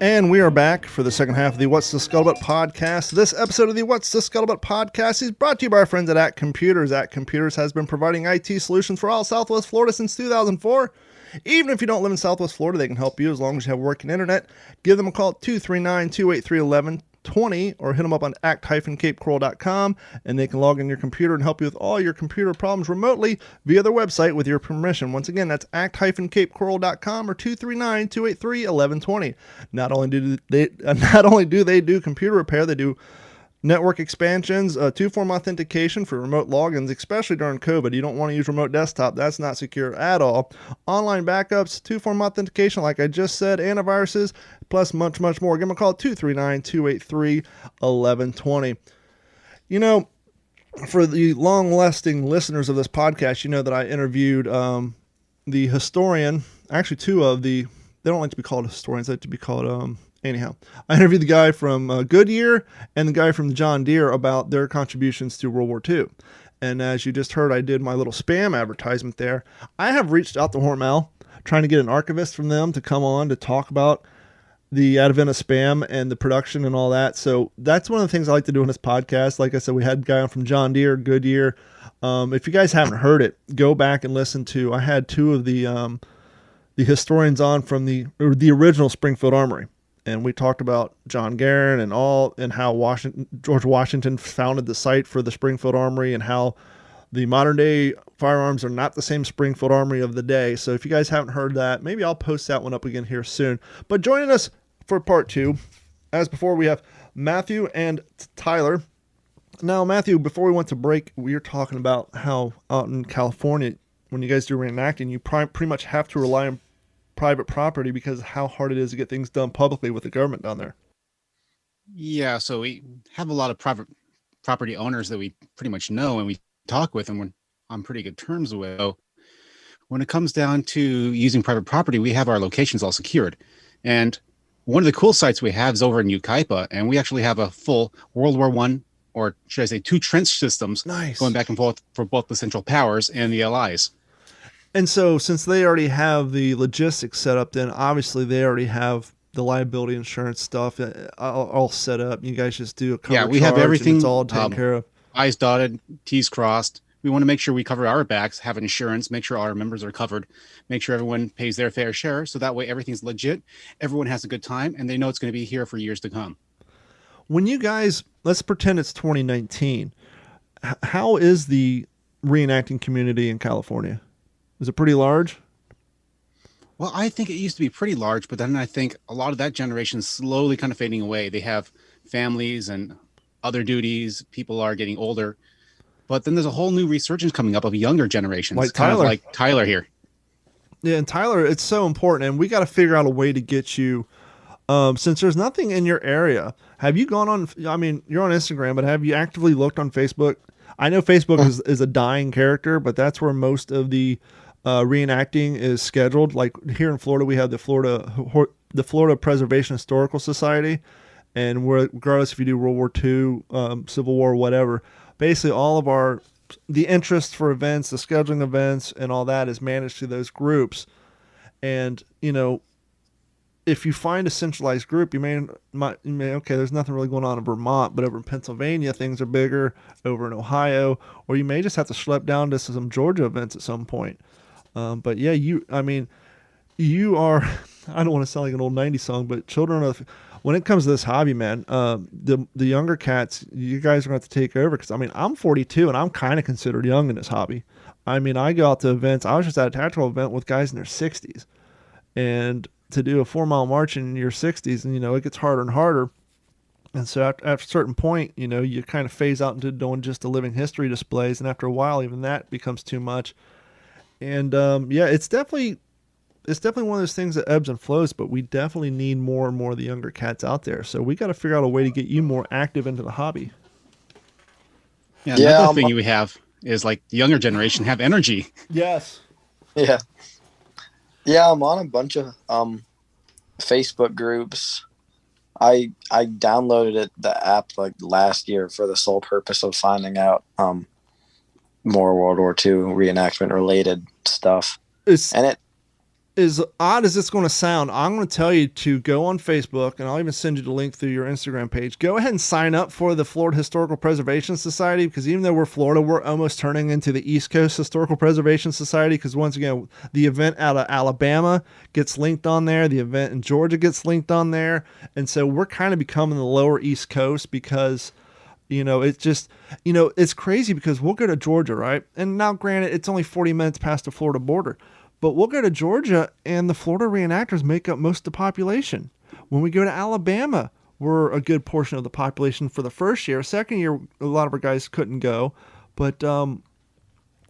S2: And we are back for the second half of the What's the Scuttlebutt podcast. This episode of the What's the Scuttlebutt podcast is brought to you by our friends at Computers. Computers has been providing IT solutions for all Southwest Florida since 2004. Even if you don't live in Southwest Florida, they can help you as long as you have working internet. Give them a call at 239-283-11. 1120, or hit them up on act-capecoral.com, and they can log in your computer and help you with all your computer problems remotely via their website with your permission. Once again, that's act-capecoral.com or 239-283-1120. Not only do they do computer repair, they do network expansions, two-form authentication for remote logins, especially during COVID. You don't want to use remote desktop. That's not secure at all. Online backups, two-form authentication, like I just said, antiviruses, plus much, much more. Give them a call at 239-283-1120. You know, for the long-lasting listeners of this podcast, you know that I interviewed the historian, actually two of the, they don't like to be called historians, they like to be called anyhow, I interviewed the guy from Goodyear and the guy from John Deere about their contributions to World War II. And as you just heard, I did my little spam advertisement there. I have reached out to Hormel, trying to get an archivist from them to come on to talk about the advent of spam and the production and all that. So that's one of the things I like to do in this podcast. Like I said, we had a guy on from John Deere, Goodyear. If you guys haven't heard it, go back and listen to, I had two of the historians on from the original Springfield Armory. And we talked about John Guerin and how George Washington founded the site for the Springfield Armory, and how the modern day firearms are not the same Springfield Armory of the day. So if you guys haven't heard that, maybe I'll post that one up again here soon. But joining us for part two, as before, we have Matthew and Tyler. Now, Matthew, before we went to break, we were talking about how out in California, when you guys do reenacting, you pretty much have to rely on private property because of how hard it is to get things done publicly with the government down there.
S4: Yeah, so we have a lot of private property owners that we pretty much know and we talk with, and we're on pretty good terms with. So when it comes down to using private property, we have our locations all secured. And one of the cool sites we have is over in Yucaipa, and we actually have a full World War I, or should I say two trench systems, going back and forth for both the Central Powers and the Allies.
S2: And so since they already have the logistics set up, then obviously they already have the liability insurance stuff all set up. You guys just do a cover.
S4: Yeah, we have everything.
S2: It's all taken care of.
S4: I's dotted, T's crossed. We want to make sure we cover our backs, have insurance, make sure our members are covered, make sure everyone pays their fair share. So that way everything's legit. Everyone has a good time and they know it's going to be here for years to come.
S2: When you guys, let's pretend it's 2019. How is the reenacting community in California? Is it pretty large?
S4: Well, I think it used to be pretty large, but then I think a lot of that generation is slowly kind of fading away. They have families and other duties. People are getting older. But then there's a whole new resurgence coming up of younger generations.
S2: Like
S4: kind
S2: Tyler.
S4: of like Tyler here.
S2: Yeah, and Tyler, it's so important. And we got to figure out a way to get you, since there's nothing in your area. Have you gone on, I mean, you're on Instagram, but have you actively looked on Facebook? I know Facebook is a dying character, but that's where most of the reenacting is scheduled. Like here in Florida, we have the Florida Preservation Historical Society, and regardless if you do World War II, Civil War, whatever, basically all of the interest for events, the scheduling events, and all that is managed through those groups. And if you find a centralized group, you may okay, there's nothing really going on in Vermont, but over in Pennsylvania things are bigger, over in Ohio, or you may just have to schlep down to some Georgia events at some point. But yeah, you are, I don't want to sound like an old 90s song, but when it comes to this hobby, man, the younger cats, you guys are going to have to take over. Because, I mean, I'm 42 and I'm kind of considered young in this hobby. I mean, I go out to events. I was just at a tactical event with guys in their 60s. And to do a 4-mile march in your 60s, and, it gets harder and harder. And so after a certain point, you kind of phase out into doing just the living history displays. And after a while, even that becomes too much. And yeah, it's definitely one of those things that ebbs and flows, but we definitely need more and more of the younger cats out there. So we got to figure out a way to get you more active into the hobby.
S4: Yeah, another thing we have is like the younger generation have energy.
S2: Yes.
S3: Yeah. Yeah, I'm on a bunch of Facebook groups. I downloaded the app like last year for the sole purpose of finding out more World War II reenactment related stuff.
S2: as odd as it's going to sound, I'm going to tell you to go on Facebook, and I'll even send you the link through your Instagram page. Go ahead and sign up for the Florida Historical Preservation Society, because even though we're Florida, we're almost turning into the East Coast Historical Preservation Society, because once again, the event out of Alabama gets linked on there, the event in Georgia gets linked on there, and so we're kind of becoming the lower East Coast because... it's just, it's crazy because we'll go to Georgia, right? And now, granted, it's only 40 minutes past the Florida border, but we'll go to Georgia and the Florida reenactors make up most of the population. When we go to Alabama, we're a good portion of the population for the first year. Second year, a lot of our guys couldn't go, but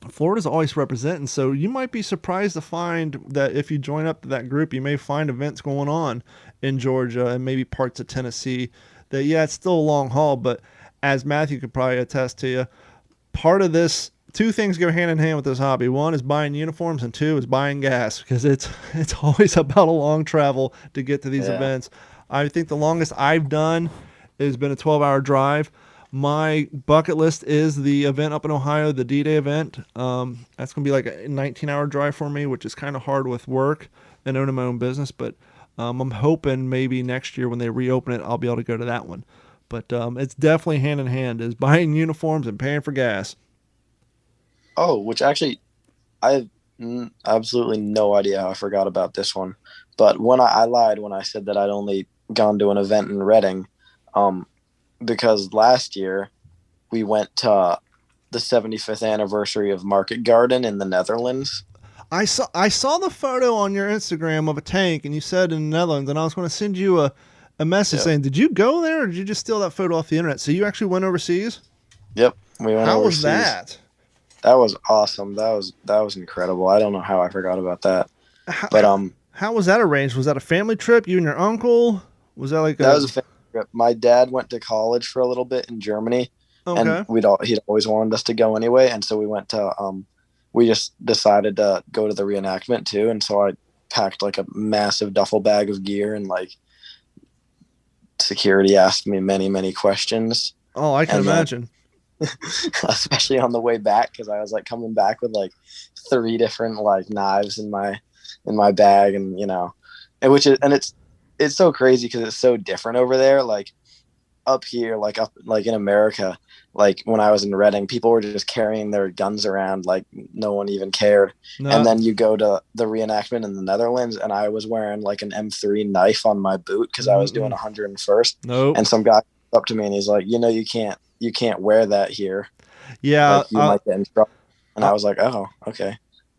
S2: Florida's always representing. So you might be surprised to find that if you join up to that group, you may find events going on in Georgia and maybe parts of Tennessee that, yeah, it's still a long haul, but as Matthew could probably attest to you, part of this, two things go hand in hand with this hobby. One is buying uniforms, and two is buying gas, because it's always about a long travel to get to these events. I think the longest I've done has been a 12-hour drive. My bucket list is the event up in Ohio, the D-Day event. That's going to be like a 19-hour drive for me, which is kind of hard with work and owning my own business. But I'm hoping maybe next year when they reopen it, I'll be able to go to that one. But it's definitely hand in hand, is buying uniforms and paying for gas.
S3: Oh, which actually, I have absolutely no idea how I forgot about this one. But when I lied when I said that I'd only gone to an event in Reading, because last year we went to the 75th anniversary of Market Garden in the Netherlands.
S2: I saw the photo on your Instagram of a tank, and you said in the Netherlands, and I was going to send you a message saying, did you go there, or did you just steal that photo off the internet? So you actually went overseas?
S3: Yep, we went overseas.
S2: How was that?
S3: That was awesome. That was incredible. I don't know how I forgot about that.
S2: How was that arranged? Was that a family trip? You and your uncle? Was that like
S3: that was a family trip. My dad went to college for a little bit in Germany, and he'd always wanted us to go anyway, and so we went to we just decided to go to the reenactment too, and so I packed like a massive duffel bag of gear, and like security asked me many questions.
S2: Oh, I can imagine.
S3: Especially on the way back, because I was like coming back with like 3 different like knives in my bag, and it's so crazy because it's so different over there. Like up here, like in America, like when I was in Reading, people were just carrying their guns around like no one even cared. No. And then you go to the reenactment in the Netherlands, and I was wearing like an M3 knife on my boot because I was doing 101st.
S2: Nope.
S3: And some guy came up to me and he's like, you can't wear that here.
S2: Yeah,
S3: like, you might get in trouble. And I was like, oh, okay.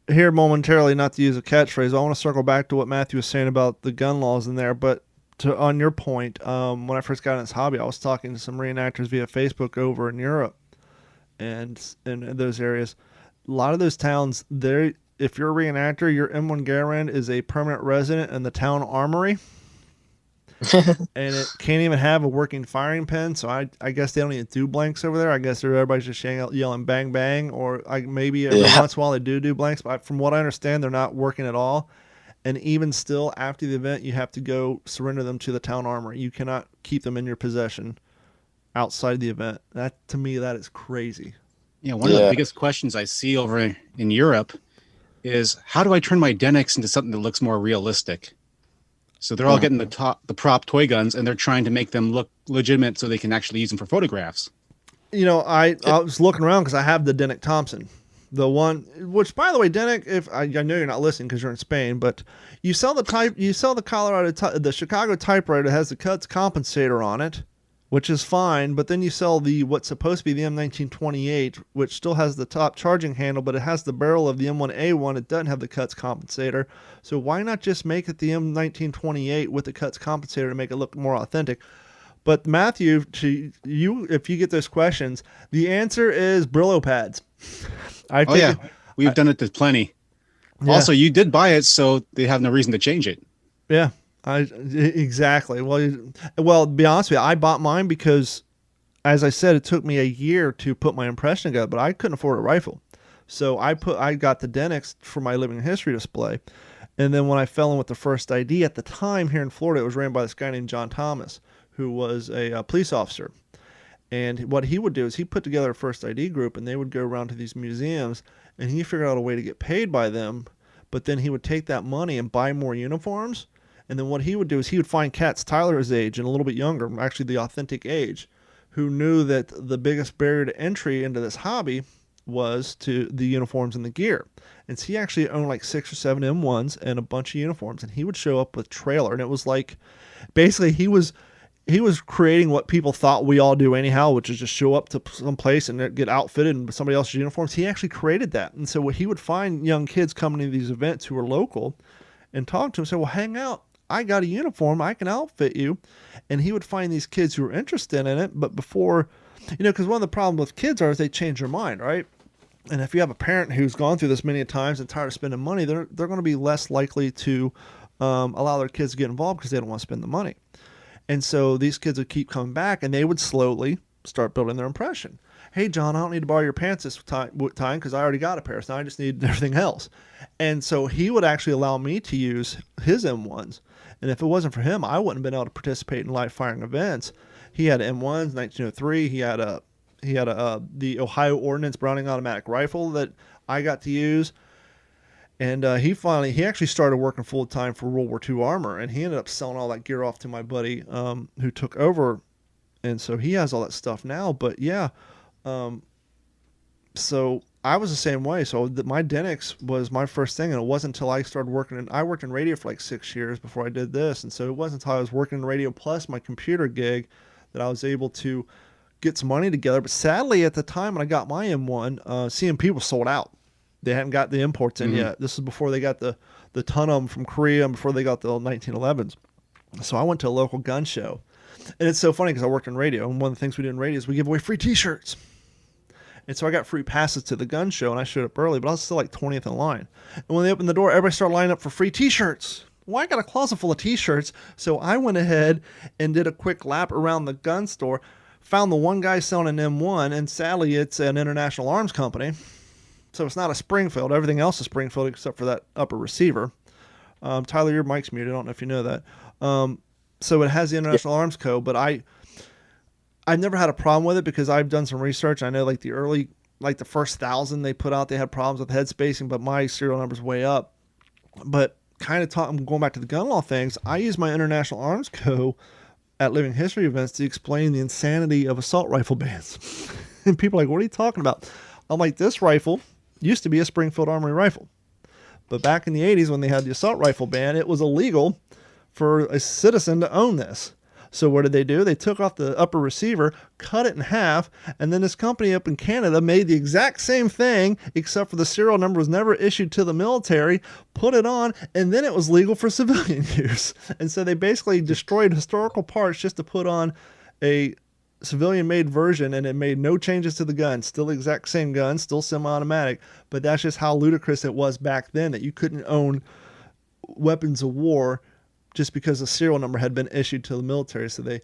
S2: Here momentarily, not to use a catchphrase, I want to circle back to what Matthew was saying about the gun laws in there, but on your point, when I first got in this hobby, I was talking to some reenactors via Facebook over in Europe and in those areas. A lot of those towns, if you're a reenactor, your M1 Garand is a permanent resident in the town armory. And it can't even have a working firing pin, so I guess they don't even do blanks over there. I guess everybody's just yelling bang bang, or maybe every once in a while they do blanks, but from what I understand, they're not working at all. And even still, after the event, you have to go surrender them to the town armory. You cannot keep them in your possession outside the event. That, to me, that is crazy.
S4: Yeah, one of the biggest questions I see over in Europe is, how do I turn my Denics into something that looks more realistic? So they're all getting the prop toy guns, and they're trying to make them look legitimate so they can actually use them for photographs.
S2: I was looking around because I have the Denic Thompson. The one, which by the way, Denic, if I know you're not listening because you're in Spain, but you sell the Chicago typewriter that has the cuts compensator on it, which is fine. But then you sell what's supposed to be the M1928, which still has the top charging handle, but it has the barrel of the M1A1. It doesn't have the cuts compensator. So why not just make it the M1928 with the cuts compensator to make it look more authentic? But Matthew, to you, if you get those questions, the answer is Brillo pads.
S4: We've done it to plenty. Yeah. Also, you did buy it, so they have no reason to change it.
S2: Yeah, exactly. Well, to be honest with you, I bought mine because, as I said, it took me a year to put my impression together, but I couldn't afford a rifle. So I got the Denics for my living history display. And then when I fell in with the first ID, at the time here in Florida, it was ran by this guy named John Thomas, who was a police officer. And what he would do is he put together a first ID group, and they would go around to these museums, and he figured out a way to get paid by them but then he would take that money and buy more uniforms. And then what he would do is he would find cats Tyler's age and a little bit younger, actually the authentic age, who knew that the biggest barrier to entry into this hobby was to the uniforms and the gear. And so he actually owned like 6 or 7 M1s and a bunch of uniforms, and he would show up with trailer, and it was like basically he was creating what people thought we all do anyhow, which is just show up to some place and get outfitted in somebody else's uniforms. He actually created that. And so what he would find young kids coming to these events who were local and talk to them and say, well, hang out. I got a uniform. I can outfit you. And he would find these kids who were interested in it. But before, because one of the problems with kids is they change their mind, right? And if you have a parent who's gone through this many times and tired of spending money, they're going to be less likely to allow their kids to get involved because they don't want to spend the money. And so these kids would keep coming back, and they would slowly start building their impression. Hey, John, I don't need to borrow your pants this time because I already got a pair. So now I just need everything else. And so he would actually allow me to use his M1s. And if it wasn't for him, I wouldn't have been able to participate in live firing events. He had M1s, 1903. He had the Ohio Ordnance Browning automatic rifle that I got to use. And he actually started working full time for World War II Armor, and he ended up selling all that gear off to my buddy who took over. And so he has all that stuff now. But yeah, so I was the same way. So my Denix was my first thing, and it wasn't until I started working I worked in radio for like 6 years before I did this. And so it wasn't until I was working in radio plus my computer gig that I was able to get some money together. But sadly, at the time when I got my M1, CMP was sold out. They hadn't got the imports in yet. This is before they got the ton of them from Korea and before they got the 1911s. So I went to a local gun show. And it's so funny because I worked in radio, and one of the things we did in radio is we give away free T-shirts. And so I got free passes to the gun show, and I showed up early, but I was still like 20th in line. And when they opened the door, everybody started lining up for free T-shirts. Well, I got a closet full of T-shirts, so I went ahead and did a quick lap around the gun store, found the one guy selling an M1, and sadly it's an international arms company. So it's not a Springfield. Everything else is Springfield except for that upper receiver. Tyler, your mic's muted. I don't know if you know that. So it has the International Arms Code, but I've never had a problem with it because I've done some research. I know like the first 1,000 they put out, they had problems with head spacing, but my serial number's way up. But I'm going back to the gun law things. I use my International Arms Code at Living History events to explain the insanity of assault rifle bans. And people are like, what are you talking about? I'm like, this rifle used to be a Springfield Armory rifle. But back in the 80s when they had the assault rifle ban, it was illegal for a citizen to own this. So what did they do? They took off the upper receiver, cut it in half, and then this company up in Canada made the exact same thing, except for the serial number was never issued to the military, put it on, and then it was legal for civilian use. And so they basically destroyed historical parts just to put on a civilian-made version, and it made no changes to the gun. Still the exact same gun, still semi-automatic, but that's just how ludicrous it was back then that you couldn't own weapons of war just because the serial number had been issued to the military. So they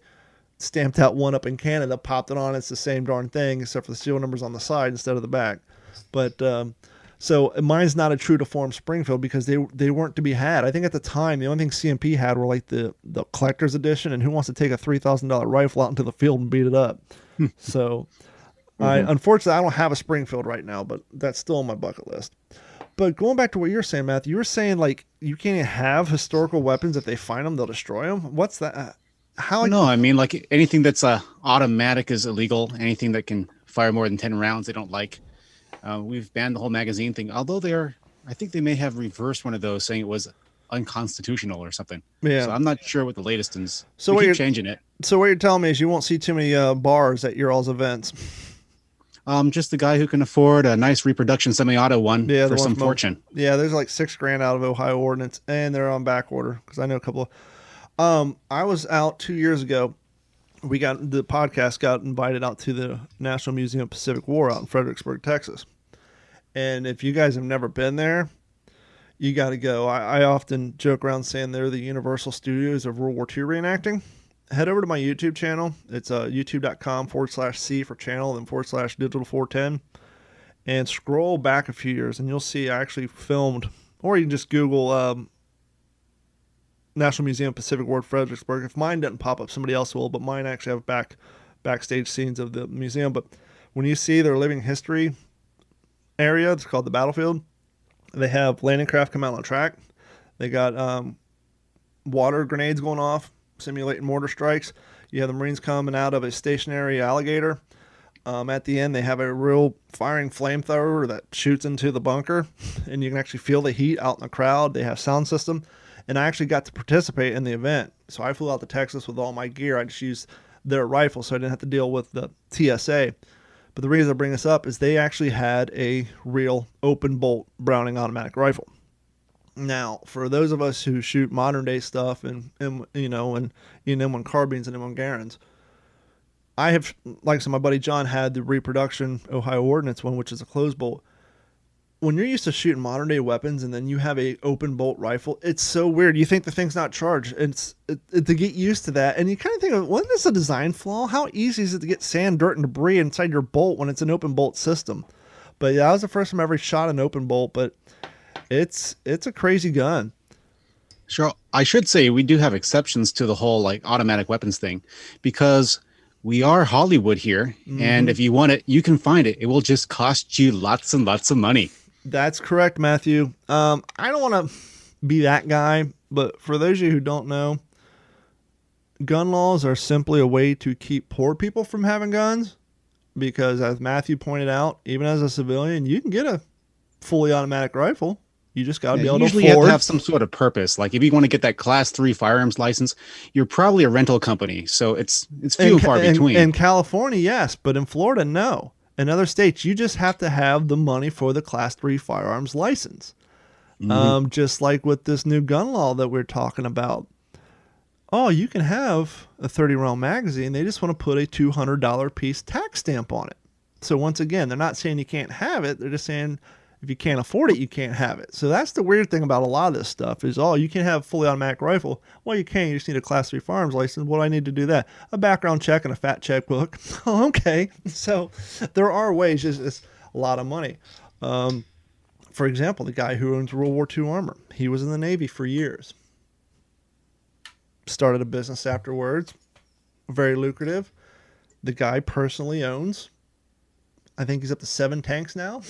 S2: stamped out one up in Canada, popped it on. It's the same darn thing, except for the serial numbers on the side instead of the back. But so mine's not a true to form Springfield because they weren't to be had. I think at the time, the only thing CMP had were like the collector's edition, and who wants to take a $3,000 rifle out into the field and beat it up? So unfortunately, I don't have a Springfield right now, but that's still on my bucket list. But going back to what you're saying, Matthew, you were saying like you can't have historical weapons. If they find them, they'll destroy them. What's that? How?
S4: No, I mean, like anything that's automatic is illegal. Anything that can fire more than 10 rounds, they don't like. We've banned the whole magazine thing, although I think they may have reversed one of those, saying it was unconstitutional or something.
S2: Yeah.
S4: So I'm not sure what the latest is.
S2: So
S4: we keep changing it.
S2: So what you're telling me is you won't see too many bars at your all's events.
S4: Just the guy who can afford a nice reproduction semi-auto one for some fortune.
S2: Yeah, there's like $6,000 out of Ohio Ordnance, and they're on back order because I know a couple of. I was out 2 years ago. The podcast got invited out to the National Museum of Pacific War out in Fredericksburg, Texas. And if you guys have never been there, you got to go. I often joke around saying they're the Universal Studios of World War II reenacting. Head over to my YouTube channel. It's youtube.com/C for channel, then /digital410. And scroll back a few years, and you'll see I actually filmed, or you can just Google National Museum Pacific War Fredericksburg. If mine doesn't pop up, somebody else will, but mine actually have backstage scenes of the museum. But when you see their living history area, it's called the battlefield, They have landing craft come out on the track. They got water grenades going off, simulating mortar strikes. You have the Marines coming out of a stationary alligator. At the end, they have a real firing flamethrower that shoots into the bunker, and you can actually feel the heat out in the crowd. They have sound system, and I actually got to participate in the event. So I flew out to Texas with all my gear. I just used their rifle, so I didn't have to deal with the TSA. But the reason I bring this up is they actually had a real open bolt Browning automatic rifle. Now, for those of us who shoot modern day stuff and M1 carbines and M1 Garands, I have, like I said, my buddy John had the reproduction Ohio Ordnance one, which is a closed bolt. When you're used to shooting modern day weapons and then you have a open bolt rifle, it's so weird. You think the thing's not charged. To get used to that, and you kind of think, wasn't this a design flaw? How easy is it to get sand, dirt, and debris inside your bolt when it's an open bolt system? But yeah, that was the first time I ever shot an open bolt. But it's a crazy gun.
S4: Sure. I should say we do have exceptions to the whole like automatic weapons thing, because we are Hollywood here, and if you want it, you can find it. It will just cost you lots and lots of money.
S2: That's correct, Matthew. I don't want to be that guy, but for those of you who don't know, gun laws are simply a way to keep poor people from having guns, because as Matthew pointed out, even as a civilian, you can get a fully automatic rifle. You just got to be able to afford.
S4: Usually you have to have some sort of purpose. Like if you want to get that Class 3 firearms license, you're probably a rental company. So it's few and far between.
S2: In California, yes, but in Florida, no. In other states, you just have to have the money for the Class 3 firearms license. Just like with this new gun law that we're talking about. Oh, you can have a 30-round magazine. They just want to put a $200 piece tax stamp on it. So once again, they're not saying you can't have it. They're just saying if you can't afford it, you can't have it. So that's the weird thing about a lot of this stuff is, you can have a fully automatic rifle. Well, you can't. You just need a Class 3 firearms license. What do I need to do that? A background check and a fat checkbook. Okay. So there are ways. It's a lot of money. For example, the guy who owns World War II armor, he was in the Navy for years. Started a business afterwards. Very lucrative. The guy personally owns, I think he's up to 7 tanks now.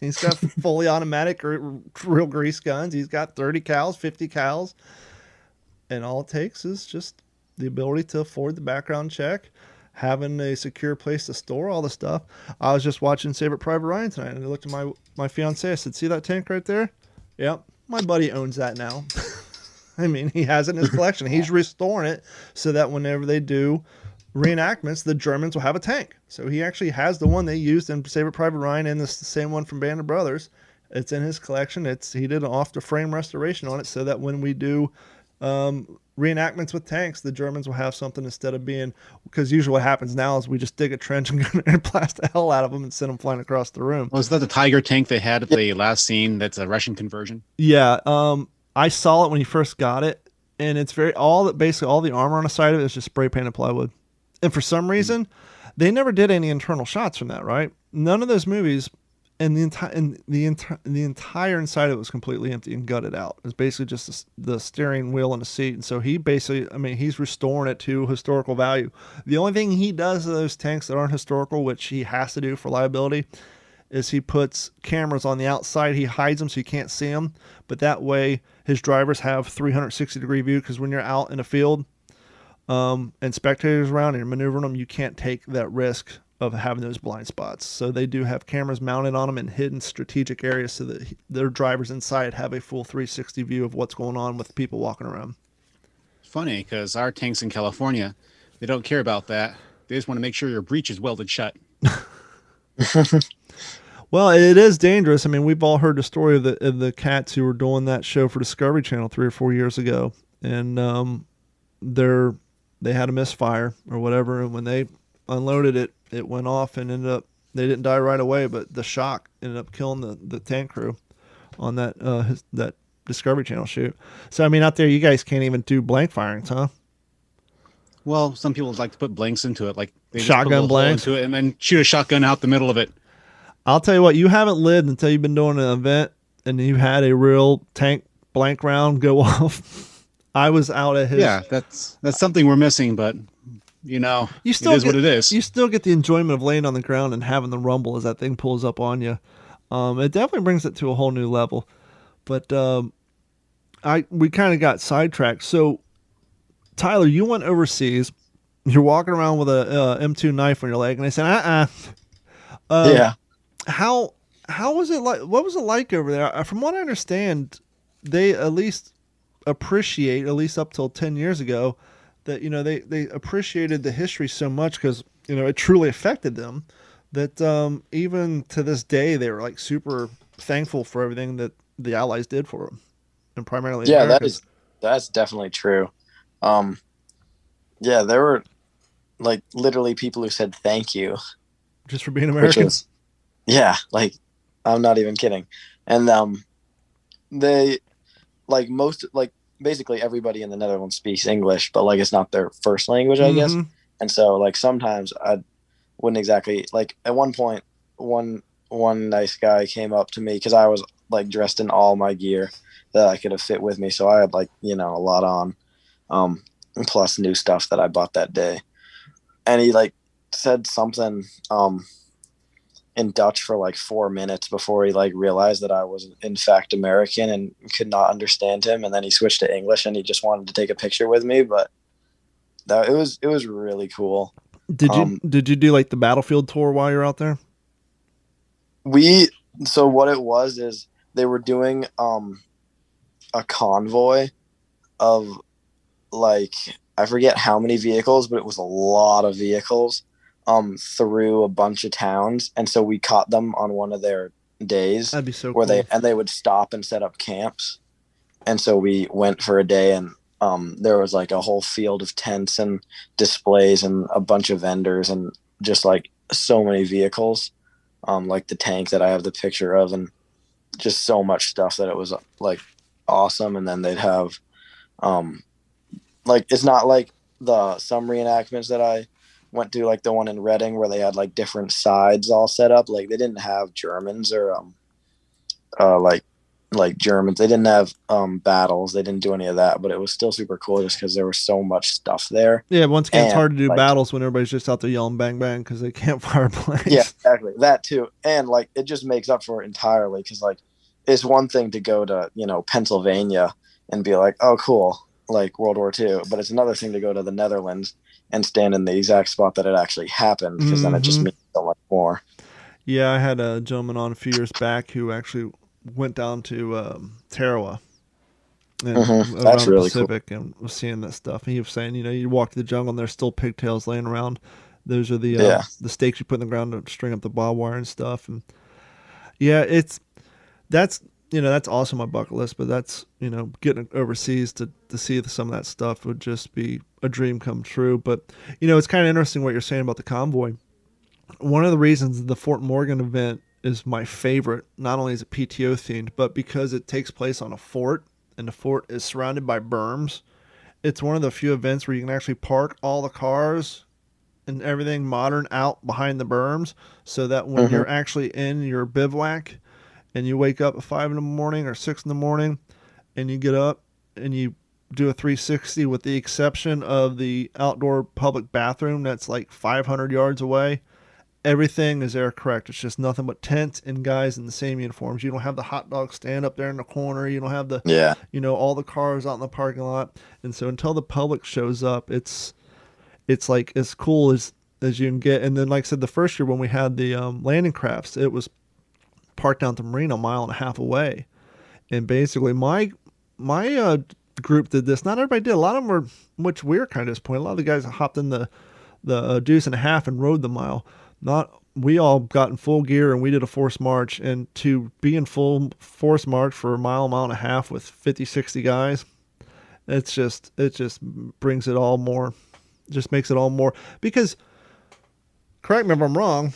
S2: He's got fully automatic, real grease guns. He's got 30 cals, 50 cals. And all it takes is just the ability to afford the background check, having a secure place to store all the stuff. I was just watching Saving Private Ryan tonight, and I looked at my fiance. I said, see that tank right there? Yep. My buddy owns that now. I mean, he has it in his collection. He's restoring it so that whenever they do reenactments, the Germans will have a tank. So he actually has the one they used in Saving Private Ryan, and it's the same one from Band of Brothers. It's in his collection. He did an off-the-frame restoration on it so that when we do reenactments with tanks, the Germans will have something instead of being, because usually what happens now is we just dig a trench and go in there and blast the hell out of them and send them flying across the room.
S4: Was that the Tiger tank they had at the last scene? That's a Russian conversion.
S2: Yeah. I saw it when he first got it, and it's basically all the armor on the side of it is just spray painted plywood. And for some reason, they never did any internal shots from that, right? None of those movies, and the entire inside of it was completely empty and gutted out. It's basically just the steering wheel and the seat. And so he's restoring it to historical value. The only thing he does to those tanks that aren't historical, which he has to do for liability, is he puts cameras on the outside. He hides them so you can't see them. But that way, his drivers have 360-degree view, because when you're out in a field, and spectators around and you're maneuvering them, you can't take that risk of having those blind spots. So they do have cameras mounted on them in hidden strategic areas so that their drivers inside have a full 360 view of what's going on with people walking around.
S4: Funny, because our tanks in California, they don't care about that. They just want to make sure your breech is welded shut.
S2: Well, it is dangerous. I mean, we've all heard the story of the cats who were doing that show for Discovery Channel 3 or 4 years ago. And they had a misfire or whatever, and when they unloaded it, it went off and they didn't die right away, but the shock ended up killing the tank crew on that Discovery Channel shoot. So, I mean, out there, you guys can't even do blank firings, huh?
S4: Well, some people like to put blanks into it, like they
S2: shotgun blanks
S4: into it and then shoot a shotgun out the middle of it.
S2: I'll tell you what, you haven't lived until you've been doing an event and you had a real tank blank round go off. I was out at his.
S4: Yeah, that's something we're missing, but it is what it is.
S2: You still get the enjoyment of laying on the ground and having the rumble as that thing pulls up on you. It definitely brings it to a whole new level. But we kind of got sidetracked. So Tyler, you went overseas. You're walking around with a M2 knife on your leg, and they said,
S3: Yeah.
S2: How was it like? What was it like over there? From what I understand, they at least appreciate, at least up till 10 years ago, that they appreciated the history so much because it truly affected them. That even to this day, they were like super thankful for everything that the Allies did for them, and primarily
S3: Yeah,
S2: Americans.
S3: that's definitely true. Yeah, there were like literally people who said thank you,
S2: Just for being
S3: which
S2: American.
S3: was, yeah, like I'm not even kidding. And they like most like basically everybody in the Netherlands speaks English, but like it's not their first language, I guess.
S2: Mhm.
S3: And so like sometimes I wouldn't exactly like at one point one nice guy came up to me because I was like dressed in all my gear that I could have fit with me, so I had like a lot on, plus new stuff that I bought that day, and he like said something in Dutch for like 4 minutes before he like realized that I was in fact American and could not understand him, and then he switched to English and he just wanted to take a picture with me. But it was really cool.
S2: Did you do like the battlefield tour while you're out there?
S3: So what it was is they were doing a convoy of like I forget how many vehicles, but it was a lot of vehicles through a bunch of towns, and so we caught them on one of their days
S2: That'd be so
S3: where
S2: cool.
S3: they would stop and set up camps, and so we went for a day, and there was like a whole field of tents and displays and a bunch of vendors and just like so many vehicles, like the tank that I have the picture of, and just so much stuff that it was like awesome. And then they'd have like it's not like some reenactments that I went to, like the one in Reading where they had like different sides all set up. Like they didn't have Germans or like Germans. They didn't have battles. They didn't do any of that, but it was still super cool just because there was so much stuff there.
S2: Yeah, once again, it's
S3: And,
S2: hard to do
S3: like,
S2: battles when everybody's just out there yelling bang bang because they can't fire planes.
S3: Yeah, exactly. That too. And like it just makes up for it entirely because like it's one thing to go to, Pennsylvania and be like, oh, cool, like World War II. But it's another thing to go to the Netherlands and stand in the exact spot that it actually happened, because then it just means so much more.
S2: Yeah, I had a gentleman on a few years back who actually went down to Tarawa and
S3: That's
S2: around the
S3: really cool.
S2: Pacific and was seeing that stuff. And he was saying, you walk to the jungle and there's still pigtails laying around. Those are the stakes you put in the ground to string up the barbed wire and stuff. And yeah, that's awesome on my bucket list. But that's getting overseas to see some of that stuff would just be a dream come true. But it's kind of interesting what you're saying about the convoy. One of the reasons the Fort Morgan event is my favorite, not only is it PTO themed, but because it takes place on a fort, and the fort is surrounded by berms. It's one of the few events where you can actually park all the cars and everything modern out behind the berms, so that when you're actually in your bivouac and you wake up at 5 in the morning or 6 in the morning and you get up and you do a 360, with the exception of the outdoor public bathroom that's like 500 yards away, everything is there correct. It's just nothing but tents and guys in the same uniforms. You don't have the hot dog stand up there in the corner. You don't have the all the cars out in the parking lot. And so until the public shows up, it's like as cool as you can get. And then, like I said, the first year when we had the landing crafts, it was parked down at the marina a mile and a half away. And basically my group did this. Not everybody did. A lot of them were, which we were kind of disappointed. A lot of the guys hopped in the deuce and a half and rode the mile. We all got in full gear and we did a forced march, and to be in full forced march for a mile and a half with 50, 60 guys, it just brings it all more, just makes it all more, because correct me if I'm wrong,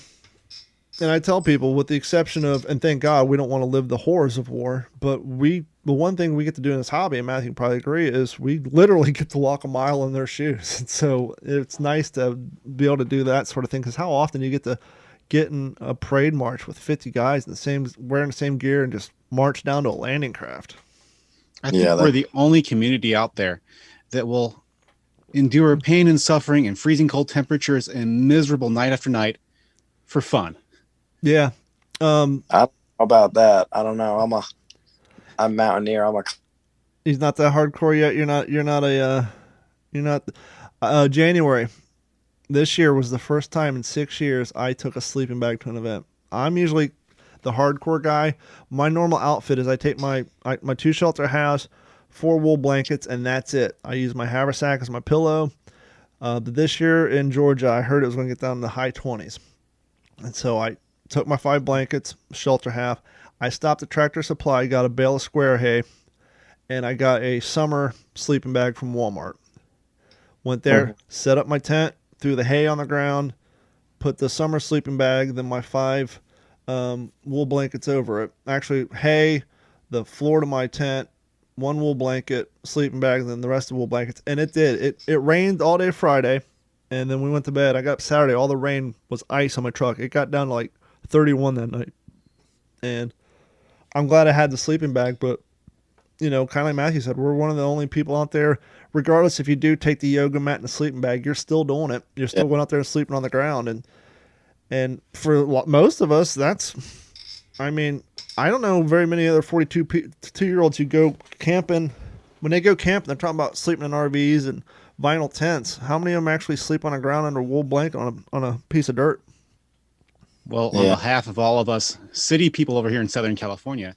S2: and I tell people, with the exception of, and thank God we don't want to live the horrors of war, but the one thing we get to do in this hobby, and Matthew can probably agree, is we literally get to walk a mile in their shoes. And so it's nice to be able to do that sort of thing, because how often you get to get in a parade march with 50 guys wearing the same gear and just march down to a landing craft.
S4: I think we're the only community out there that will endure pain and suffering and freezing cold temperatures and miserable night after night for fun.
S2: Yeah.
S3: about that. I don't know. I'm mountaineer.
S2: He's not that hardcore yet. You're not. January this year was the first time in 6 years I took a sleeping bag to an event. I'm usually the hardcore guy. My normal outfit is I take my 2 shelter house, 4 wool blankets, and that's it. I use my haversack as my pillow. But this year in Georgia, I heard it was going to get down in the high 20s. And so I took my 5 blankets, shelter half. I stopped at Tractor Supply, got a bale of square hay, and I got a summer sleeping bag from Walmart. Went there, set up my tent, threw the hay on the ground, put the summer sleeping bag, then my 5 wool blankets over it. Actually, hay, the floor to my tent, 1 wool blanket, sleeping bag, then the rest of the wool blankets. And it did. It rained all day Friday, and then we went to bed. I got up Saturday. All the rain was ice on my truck. It got down to like 31 that night. And I'm glad I had the sleeping bag, but, kind of like Matthew said, we're one of the only people out there, regardless if you do take the yoga mat and the sleeping bag, you're still doing it. You're still going out there and sleeping on the ground. And for most of us, I don't know very many other 42-year-olds who go camping. When they go camping, they're talking about sleeping in RVs and vinyl tents. How many of them actually sleep on the ground under a wool blanket on a piece of dirt?
S4: Well, on behalf of all of us city people over here in Southern California,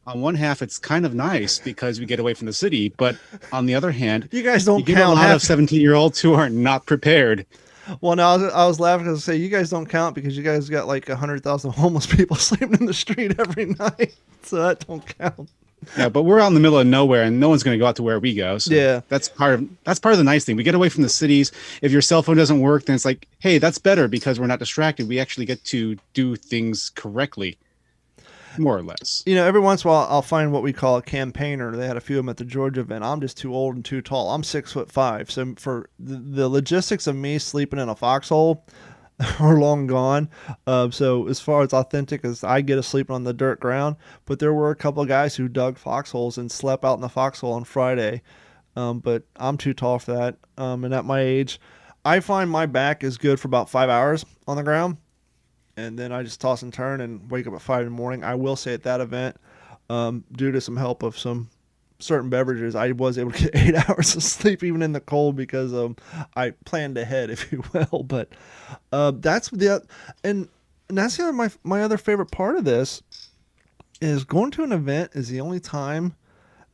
S4: on one half, it's kind of nice because we get away from the city. But on the other hand,
S2: you guys don't
S4: get
S2: count
S4: a lot of 17-year-olds who are not prepared.
S2: Well, no, I was laughing because I say you guys don't count because you guys got like 100,000 homeless people sleeping in the street every night, so that don't count.
S4: Yeah, but we're out in the middle of nowhere, and no one's going to go out to where we go. So
S2: yeah,
S4: that's part of the nice thing. We get away from the cities. If your cell phone doesn't work, then it's like, hey, that's better because we're not distracted. We actually get to do things correctly, more or less.
S2: Every once in a while, I'll find what we call a campaigner. They had a few of them at the Georgia event. I'm just too old and too tall. I'm 6'5", so for the logistics of me sleeping in a foxhole are long gone. So as far as authentic as I get to sleep on the dirt ground, but there were a couple of guys who dug foxholes and slept out in the foxhole on Friday. But I'm too tall for that. And at my age, I find my back is good for about 5 hours on the ground. And then I just toss and turn and wake up at 5 in the morning. I will say at that event, due to some help of some certain beverages, I was able to get 8 hours of sleep even in the cold because I planned ahead, if you will. But that's the other my other favorite part of this is going to an event is the only time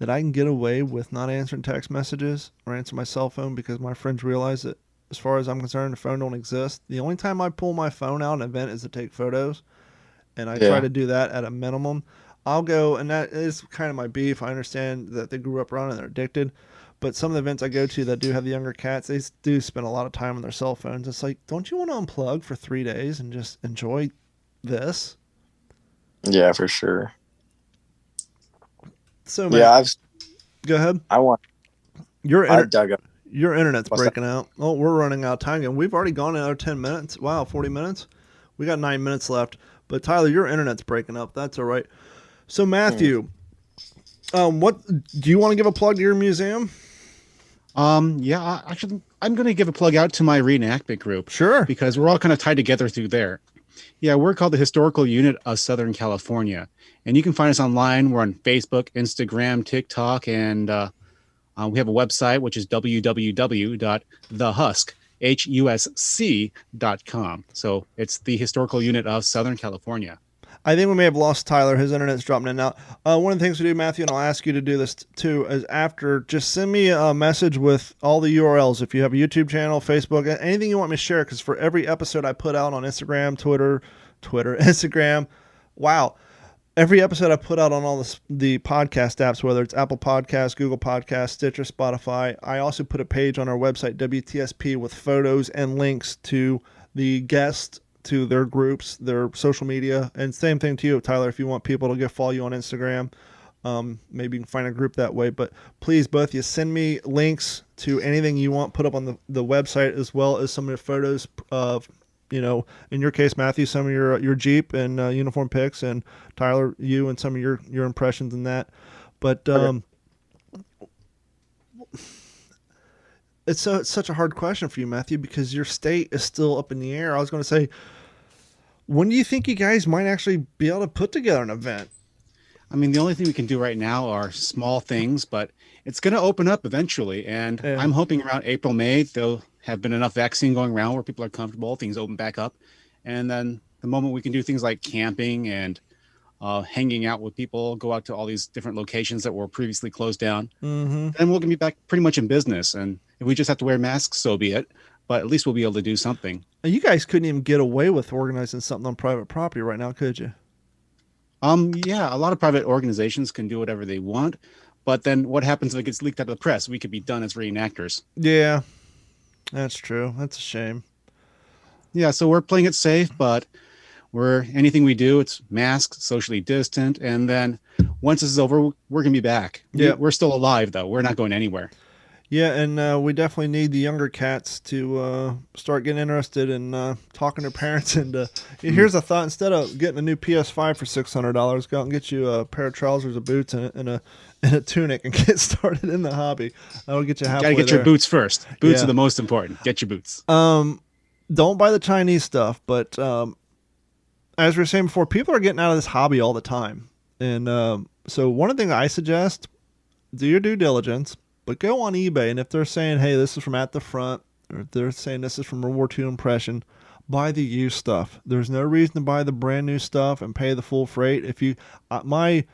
S2: that I can get away with not answering text messages or answer my cell phone because my friends realize that as far as I'm concerned, the phone don't exist. The only time I pull my phone out in an event is to take photos, and I try to do that at a minimum. I'll go, and that is kind of my beef. I understand that they grew up around and they're addicted, but some of the events I go to that do have the younger cats, they do spend a lot of time on their cell phones. It's like, don't you want to unplug for 3 days and just enjoy this?
S3: Yeah, for sure.
S2: So, man, go ahead.
S3: I dug up.
S2: Your internet's breaking out. Oh, we're running out of time again. We've already gone another 10 minutes. Wow, 40 minutes? We got 9 minutes left. But Tyler, your internet's breaking up. That's all right. So Matthew, what do you want to give a plug to your museum?
S4: Yeah, actually, I'm going to give a plug out to my reenactment group.
S2: Sure.
S4: Because we're all kind of tied together through there. Yeah, we're called the Historical Unit of Southern California. And you can find us online. We're on Facebook, Instagram, TikTok, and we have a website, which is www.thehusc.com. So it's the Historical Unit of Southern California.
S2: I think we may have lost Tyler. His internet's dropping in and out. One of the things we do, Matthew, and I'll ask you to do this too, is after, just send me a message with all the URLs. If you have a YouTube channel, Facebook, anything you want me to share, because for every episode I put out on Instagram, Twitter, Instagram, wow. Every episode I put out on all the podcast apps, whether it's Apple Podcasts, Google Podcasts, Stitcher, Spotify, I also put a page on our website, WTSP, with photos and links to the guests, to their groups, their social media, and same thing to you, Tyler, if you want people to follow you on Instagram. Maybe you can find a group that way, but please, both of you, send me links to anything you want put up on the website, as well as some of the photos of, in your case, Matthew, some of your Jeep and uniform pics, and Tyler, you and some of your impressions in that. But it's such a hard question for you, Matthew, because your state is still up in the air. I was going to say, When do you think you guys might actually be able to put together an event?
S4: I mean, the only thing we can do right now are small things, but it's going to open up eventually. And
S2: Yeah.
S4: I'm hoping around April, May, there'll have been enough vaccine going around where people are comfortable, things open back up. And then the moment we can do things like camping and hanging out with people, go out to all these different locations that were previously closed down,
S2: Mm-hmm.
S4: then we're going to be back pretty much in business. And if we just have to wear masks, so be it. But at least we'll be able to do something.
S2: You guys couldn't even get away with organizing something on private property right now, could you?
S4: Yeah, a lot of private organizations can do whatever they want, but then what happens if it gets leaked out of the press? We could be done as reenactors.
S2: Yeah, that's true. That's a shame.
S4: Yeah, so we're playing it safe, but anything we do, it's masked, socially distant, and then once this is over, we're gonna be back.
S2: Yeah,
S4: we're still alive though. We're not going anywhere.
S2: Yeah, and we definitely need the younger cats to start getting interested in talking to parents. And here's a thought: instead of getting a new PS5 for $600, go out and get you a pair of trousers, a boots, and a tunic, and get started in the hobby. That'll get you halfway.
S4: Gotta get
S2: there.
S4: your boots first. Boots
S2: Yeah.
S4: are the most important. Get your boots.
S2: Don't buy the Chinese stuff, but as we were saying before, people are getting out of this hobby all the time. And so one of the things I suggest, do your due diligence. But go on eBay, and if they're saying, hey, this is from At the Front, or if they're saying this is from World War II Impression, buy the used stuff. There's no reason to buy the brand new stuff and pay the full freight. If you, my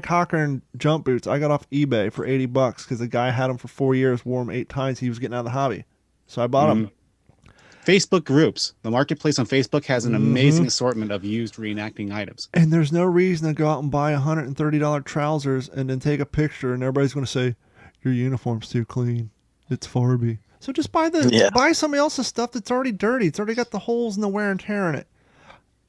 S2: Cochrane jump boots, I got off eBay for $80 because the guy had them for 4 years, wore them 8 times. He was getting out of the hobby, so I bought them.
S4: Facebook groups. The marketplace on Facebook has an amazing assortment of used reenacting items.
S2: And there's no reason to go out and buy $130 trousers and then take a picture, and everybody's going to say, your uniform's too clean. It's Farby. So just buy buy somebody else's stuff that's already dirty. It's already got the holes and the wear and tear in it.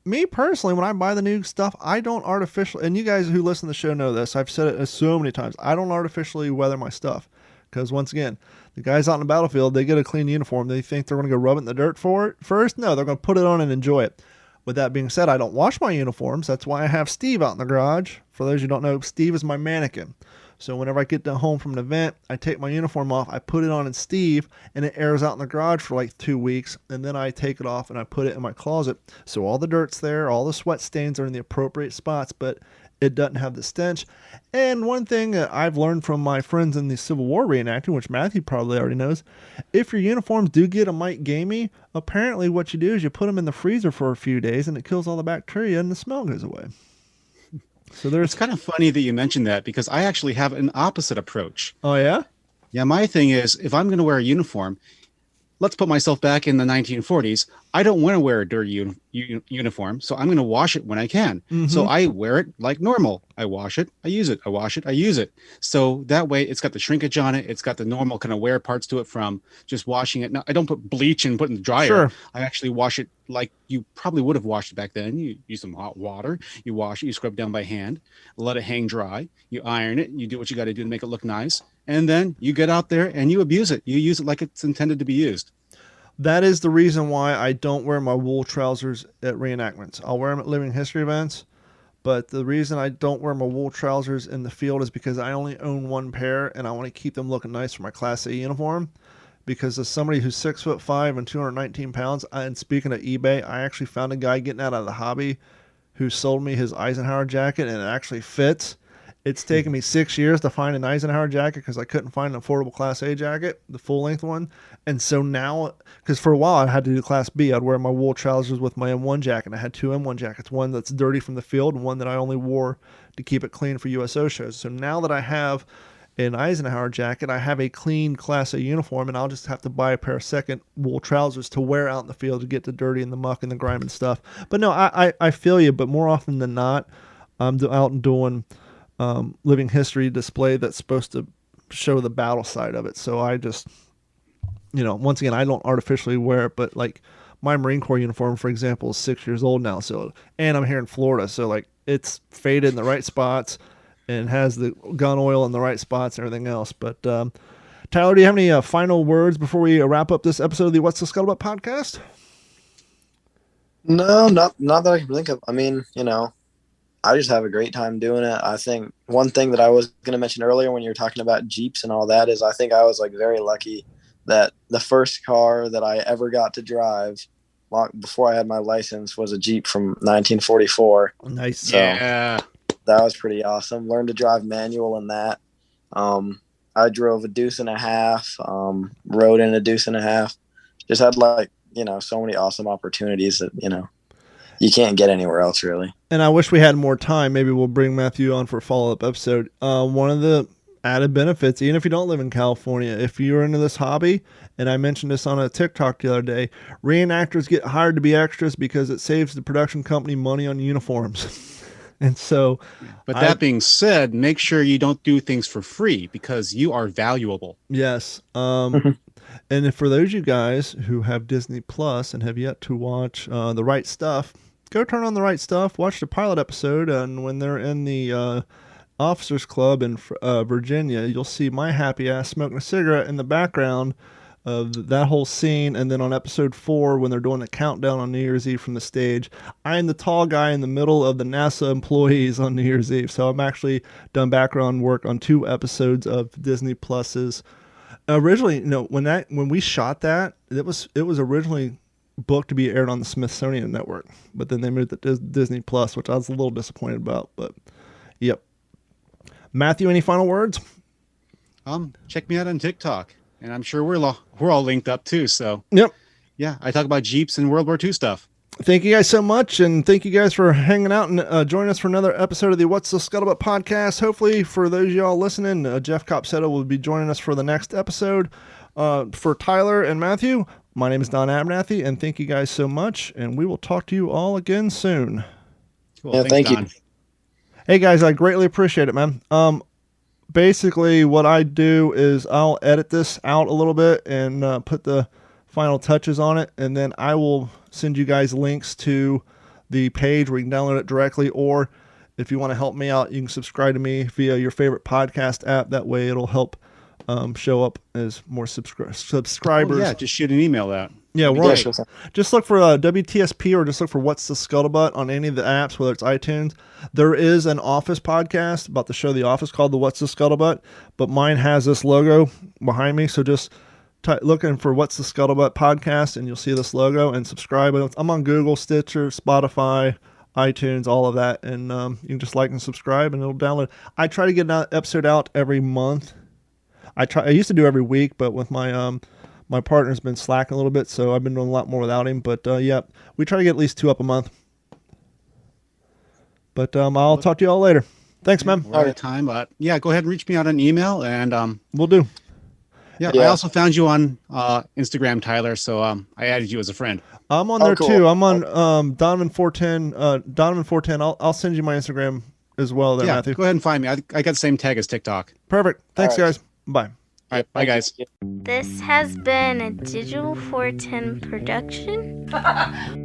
S2: Me personally, when I buy the new stuff, I don't artificially, and you guys who listen to the show know this, I've said it so many times, I don't artificially weather my stuff. Because once again, the guys out on the battlefield, they get a clean uniform. They think they're going to go rub it in the dirt for it first. No, they're going to put it on and enjoy it. With that being said, I don't wash my uniforms. That's why I have Steve out in the garage. For those who don't know, Steve is my mannequin. So whenever I get home from an event, I take my uniform off, I put it on in Steve, and it airs out in the garage for like 2 weeks, and then I take it off and I put it in my closet. So all the dirt's there, all the sweat stains are in the appropriate spots, but it doesn't have the stench. And one thing that I've learned from my friends in the Civil War reenacting, which Matthew probably already knows, if your uniforms do get a mite gamey, apparently what you do is you put them in the freezer for a few days, and it kills all the bacteria and the smell goes away. So
S4: It's kind of funny that you mentioned that because I actually have an opposite approach.
S2: Oh, yeah?
S4: Yeah, my thing is if I'm going to wear a uniform, let's put myself back in the 1940s. I don't want to wear a dirty uniform, so I'm going to wash it when I can. So I wear it like normal. I wash it, I use it, I wash it, I use it. So that way it's got the shrinkage on it. It's got the normal kind of wear parts to it from just washing it. Now, I don't put bleach and put it in the dryer.
S2: Sure.
S4: I actually wash it like you probably would have washed it back then. You use some hot water, you wash it, you scrub down by hand, let it hang dry, you iron it, you do what you got to do to make it look nice. And then you get out there and you abuse it. You use it like it's intended to be used.
S2: That is the reason why I don't wear my wool trousers at reenactments. I'll wear them at living history events, but the reason I don't wear my wool trousers in the field is because I only own one pair and I want to keep them looking nice for my Class A uniform. Because as somebody who's 6'5" and 219 pounds, and speaking of eBay, I actually found a guy getting out of the hobby who sold me his Eisenhower jacket and it actually fits. It's taken me 6 years to find an Eisenhower jacket because I couldn't find an affordable Class A jacket, the full-length one. And so now, because for a while I had to do Class B, I'd wear my wool trousers with my M1 jacket. I had 2 M1 jackets, one that's dirty from the field and one that I only wore to keep it clean for USO shows. So now that I have an Eisenhower jacket, I have a clean Class A uniform, and I'll just have to buy a pair of second wool trousers to wear out in the field to get the dirty and the muck and the grime and stuff. But no, I feel you, but more often than not, I'm out and doing living history display that's supposed to show the battle side of it. So I just, once again, I don't artificially wear it, but like my Marine Corps uniform, for example, is 6 years old now. So, and I'm here in Florida. So like it's faded in the right spots and has the gun oil in the right spots and everything else. But Tyler, do you have any final words before we wrap up this episode of the What's the Scuttlebutt podcast?
S3: No, not that I can think of. I mean, I just have a great time doing it. I think one thing that I was going to mention earlier when you were talking about Jeeps and all that is I think I was like very lucky that the first car that I ever got to drive before I had my license was a Jeep from 1944.
S2: Nice.
S3: So
S4: Yeah.
S3: that was pretty awesome. Learned to drive manual in that. I drove a deuce and a half, rode in a deuce and a half. Just had so many awesome opportunities that, you can't get anywhere else really.
S2: And I wish we had more time. Maybe we'll bring Matthew on for a follow-up episode. One of the added benefits, even if you don't live in California, if you're into this hobby, and I mentioned this on a TikTok the other day, reenactors get hired to be extras because it saves the production company money on uniforms. And so,
S4: but that being said, make sure you don't do things for free because you are valuable.
S2: Yes. And for those of you guys who have Disney Plus and have yet to watch The Right Stuff, go turn on The Right Stuff, watch the pilot episode, and when they're in the Officers Club in Virginia, you'll see my happy ass smoking a cigarette in the background of that whole scene. And then on episode 4, when they're doing the countdown on New Year's Eve from the stage, I am the tall guy in the middle of the NASA employees on New Year's Eve. So I'm actually done background work on 2 episodes of Disney Plus's. Originally, when we shot that, it was originally booked to be aired on the Smithsonian Network, but then they moved it to Disney Plus, which I was a little disappointed about. But yep. Matthew, any final words?
S4: Check me out on TikTok, and I'm sure we're all linked up too. So
S2: yep.
S4: Yeah, I talk about Jeeps and World War II stuff.
S2: Thank you guys so much, and thank you guys for hanging out and joining us for another episode of the What's the Scuttlebutt podcast. Hopefully, for those of y'all listening, Jeff Copsetta will be joining us for the next episode. For Tyler and Matthew, my name is Don Abernathy, and thank you guys so much, and we will talk to you all again soon.
S4: Cool.
S3: Yeah,
S4: Thanks,
S3: thank
S4: Don.
S3: you.
S2: Hey guys, I greatly appreciate it, man. Basically, what I do is I'll edit this out a little bit and put the final touches on it, and then I will send you guys links to the page where you can download it directly, or if you want to help me out, you can subscribe to me via your favorite podcast app. That way it'll help show up as more subscribers.
S4: Oh, yeah, just shoot an email out.
S2: Yeah,
S4: That'd be
S2: we're
S4: great.
S3: Sure thing.
S2: just look for WTSP or just look for What's the Scuttlebutt on any of the apps, whether it's iTunes. There is an Office podcast about the show The Office called the What's the Scuttlebutt, but mine has this logo behind me, so just looking for What's the Scuttlebutt podcast, and you'll see this logo, and subscribe. I'm on Google, Stitcher, Spotify, iTunes, all of that, and you can just like and subscribe, and it'll download. I try to get an episode out every month. I used to do every week, but with my my partner's been slacking a little bit, so I've been doing a lot more without him. But yeah, we try to get at least 2 up a month. But I'll talk to you all later. Thanks, man.
S4: We're out of time, but yeah, go ahead and reach me out on email, and
S2: We'll do.
S4: yeah,
S3: Yeah.
S4: I also found you on Instagram, Tyler. So I added you as a friend.
S2: I'm on
S3: Oh,
S2: there
S3: cool.
S2: too. I'm on Donovan410. Donovan410. I'll send you my Instagram as well there,
S4: Yeah,
S2: Matthew.
S4: go ahead and find me. I got the same tag as TikTok.
S2: Perfect. Thanks,
S3: All right.
S2: guys. Bye.
S4: All right, bye, guys.
S5: This has been a Digital 410 production.